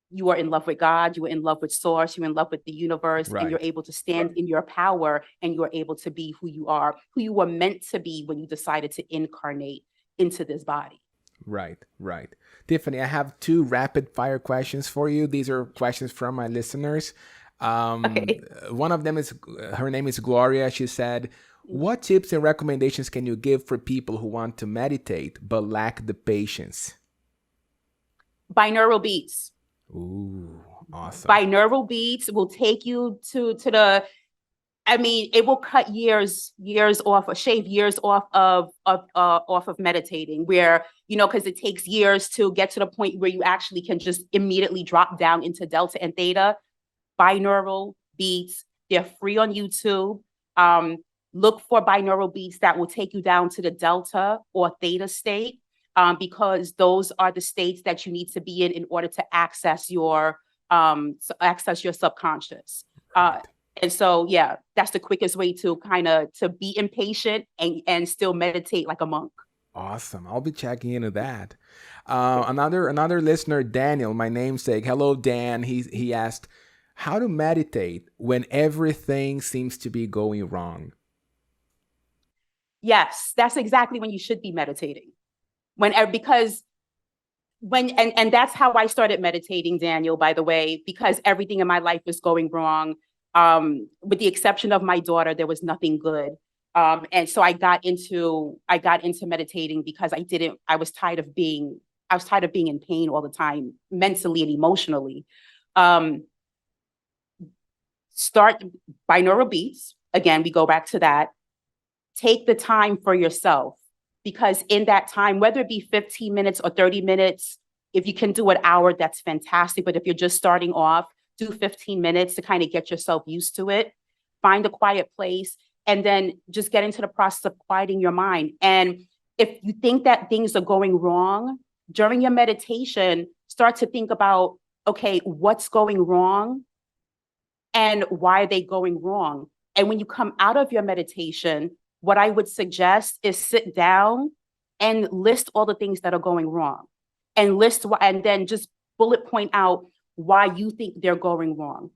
you are in love with God, you are in love with source, you're in love with the universe, Right. and you're able to stand in your power, and you're able to be who you are, who you were meant to be when you decided to incarnate into this body. Right, right. Tiffany, I have 2 rapid fire questions for you. These are questions from my listeners. Okay. One of them is, her name is Gloria. She said, what tips and recommendations can you give for people who want to meditate but lack the patience? Binaural beats. Ooh, awesome. Binaural beats will take you to the, I mean, it will cut years off, or shave years off of meditating, where, because it takes years to get to the point where you actually can just immediately drop down into delta and theta. Binaural beats, they're free on YouTube. Look for binaural beats that will take you down to the delta or theta state, because those are the states that you need to be in order to access your subconscious. And so, yeah, that's the quickest way to to be impatient and still meditate like a monk. Awesome. I'll be checking into that. Another listener, Daniel, my namesake. Hello, Dan. He asked, how to meditate when everything seems to be going wrong? Yes, that's exactly when you should be meditating. And that's how I started meditating, Daniel, by the way, because everything in my life was going wrong. With the exception of my daughter, there was nothing good. And so I got into meditating because I was tired of being in pain all the time, mentally and emotionally. Start binaural beats. Again, we go back to that. Take the time for yourself, because in that time, whether it be 15 minutes or 30 minutes, if you can do an hour, that's fantastic. But if you're just starting off, do 15 minutes to kind of get yourself used to it. Find a quiet place, and then just get into the process of quieting your mind. And if you think that things are going wrong during your meditation, start to think about, okay, what's going wrong and why are they going wrong? And when you come out of your meditation, what I would suggest is sit down and list all the things that are going wrong, and then just bullet point out why you think they're going wrong.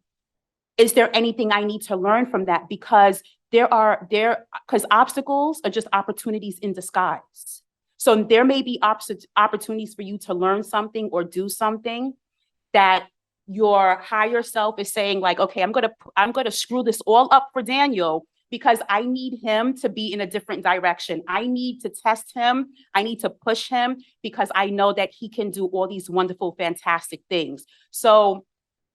is there anything I need to learn from that? Because because obstacles are just opportunities in disguise. So there may be opportunities for you to learn something or do something that your higher self is saying like, okay, I'm gonna screw this all up for Daniel because I need him to be in a different direction. I need to test him. I need to push him because I know that he can do all these wonderful, fantastic things. So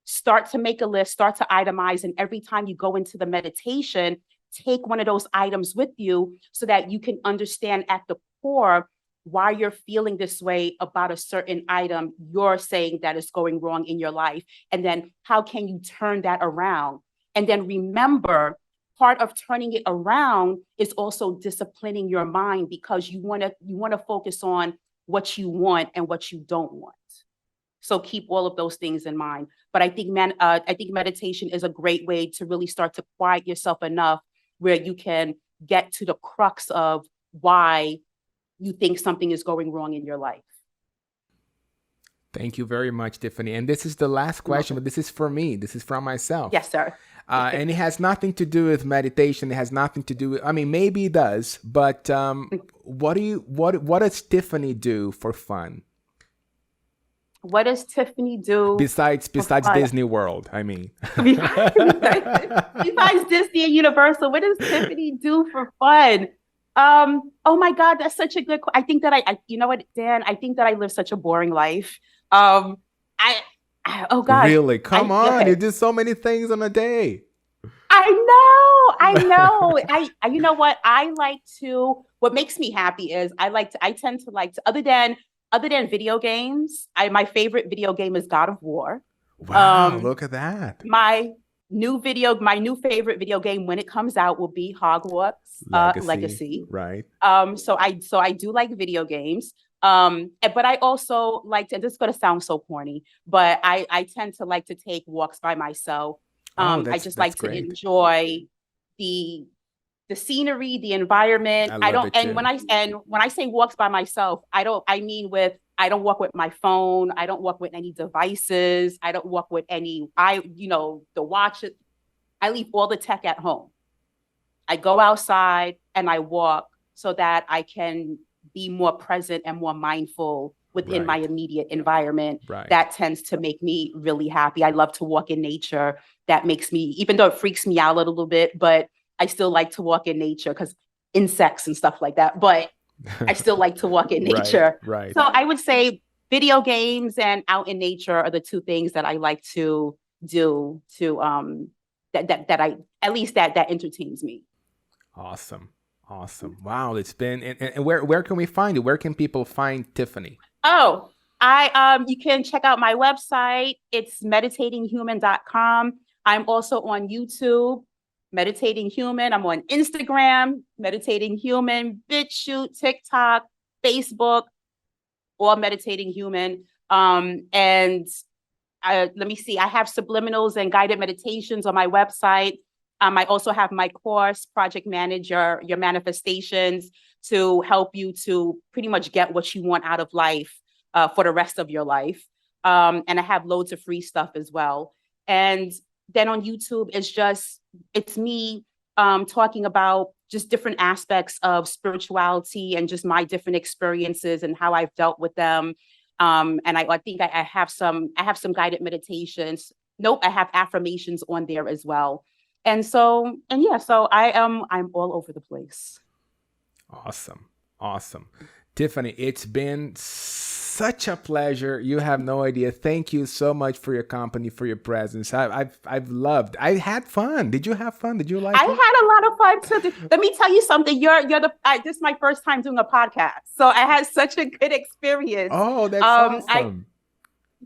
start to make a list, start to itemize, and every time you go into the meditation, take one of those items with you so that you can understand at the core why you're feeling this way about a certain item you're saying that is going wrong in your life. And then how can you turn that around? And then remember, part of turning it around is also disciplining your mind, because you want to focus on what you want and what you don't want. So keep all of those things in mind. But I think meditation is a great way to really start to quiet yourself enough where you can get to the crux of why you think something is going wrong in your life. Thank you very much, Tiffany. And this is the last question, but this is for me. This is from myself. Yes, sir. And it has nothing to do with meditation. It has nothing to do with, I mean, maybe it does, but what does Tiffany do for fun? What does Tiffany do besides Disney World? I mean, besides Disney and Universal, what does Tiffany do for fun? Oh my God, that's such a good. I think that you know what, Dan? I think that I live such a boring life. Oh God, really? Come on, you do so many things on a day. I know. You know what? What makes me happy is I tend to like to, other than video games, my favorite video game is God of War. Wow, look at that. My new favorite video game when it comes out will be Hogwarts Legacy. Right. So I do like video games. But I also like to, and this is gonna sound so corny, but I tend to like to take walks by myself. I just like to enjoy the scenery, the environment. When I say walks by myself, I don't walk with my phone. I don't walk with any devices. I don't walk with the watch. I leave all the tech at home. I go outside and I walk so that I can be more present and more mindful within my immediate environment. Right. That tends to make me really happy. I love to walk in nature. That makes me, even though it freaks me out a little bit, but I still like to walk in nature because insects and stuff like that. But I still like to walk in nature. Right. So I would say video games and out in nature are the two things that I like to do that entertains me. Awesome. Wow, it's been, and where can we find you? Where can people find Tiffany? Oh, you can check out my website. It's meditatinghuman.com. I'm also on YouTube, Meditating Human. I'm on Instagram, Meditating Human, BitChute, TikTok, Facebook, or Meditating Human. And let me see, I have subliminals and guided meditations on my website. I also have my course, Project Manager, Your Manifestations, to help you to pretty much get what you want out of life for the rest of your life. And I have loads of free stuff as well. And then on YouTube, it's me talking about just different aspects of spirituality and just my different experiences and how I've dealt with them. And I think I have some guided meditations. Nope, I have affirmations on there as well. And so I'm all over the place. Awesome. Tiffany, it's been such a pleasure. You have no idea. Thank you so much for your company, for your presence. I've loved. I had fun. Did you have fun? Did you like it? I had a lot of fun too. Let me tell you something. This is my first time doing a podcast, so I had such a good experience. Oh, that's awesome.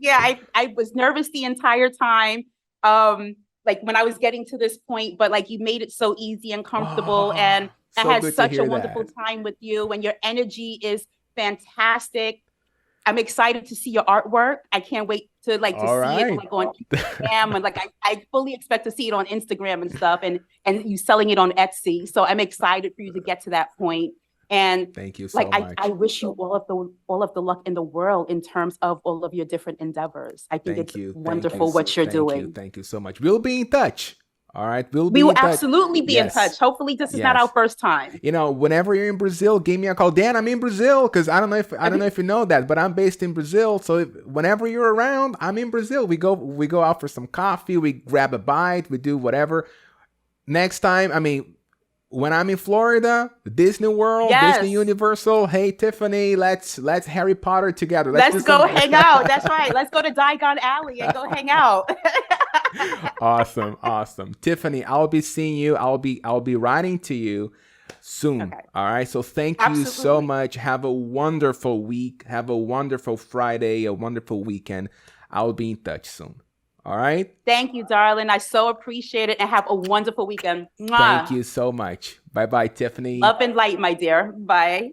I was nervous the entire time. Like when I was getting to this point, but like you made it so easy and comfortable, and I had such a wonderful time with you, and your energy is fantastic. I'm excited to see your artwork. I can't wait to see it on Instagram, and I fully expect to see it on Instagram and stuff, and you selling it on Etsy. So I'm excited for you to get to that point. And Thank you like so I much. wish you all of the luck in the world in terms of all of your different endeavors. I think Thank it's you. Thank you. wonderful what you're Thank you. doing. Thank you so much. We'll be in touch. All right. We'll We be will in touch. absolutely be in Yes. touch. Hopefully this is not our Yes. first time. Whenever you're in Brazil, give me a call. Dan, I'm in Brazil because I don't know if you know that, but I'm based in Brazil. So whenever you're around, I'm in Brazil. We go out for some coffee. We grab a bite. We do whatever. Next time, when I'm in Florida, Disney World, Disney Yes. Universal. Hey Tiffany, let's Harry Potter together. Let's do Let's go some. hang out. That's right. Let's go to Diagon Alley and go hang out. Awesome, awesome. Tiffany, I'll be seeing you. I'll be writing to you soon. Okay. All right. So thank you so Absolutely. much. Have a wonderful week. Have a wonderful Friday, a wonderful weekend. I'll be in touch soon. All right. Thank you, darling. I so appreciate it and have a wonderful weekend. Thank Mwah. you so much. Bye bye, Tiffany. Love and light, my dear. Bye.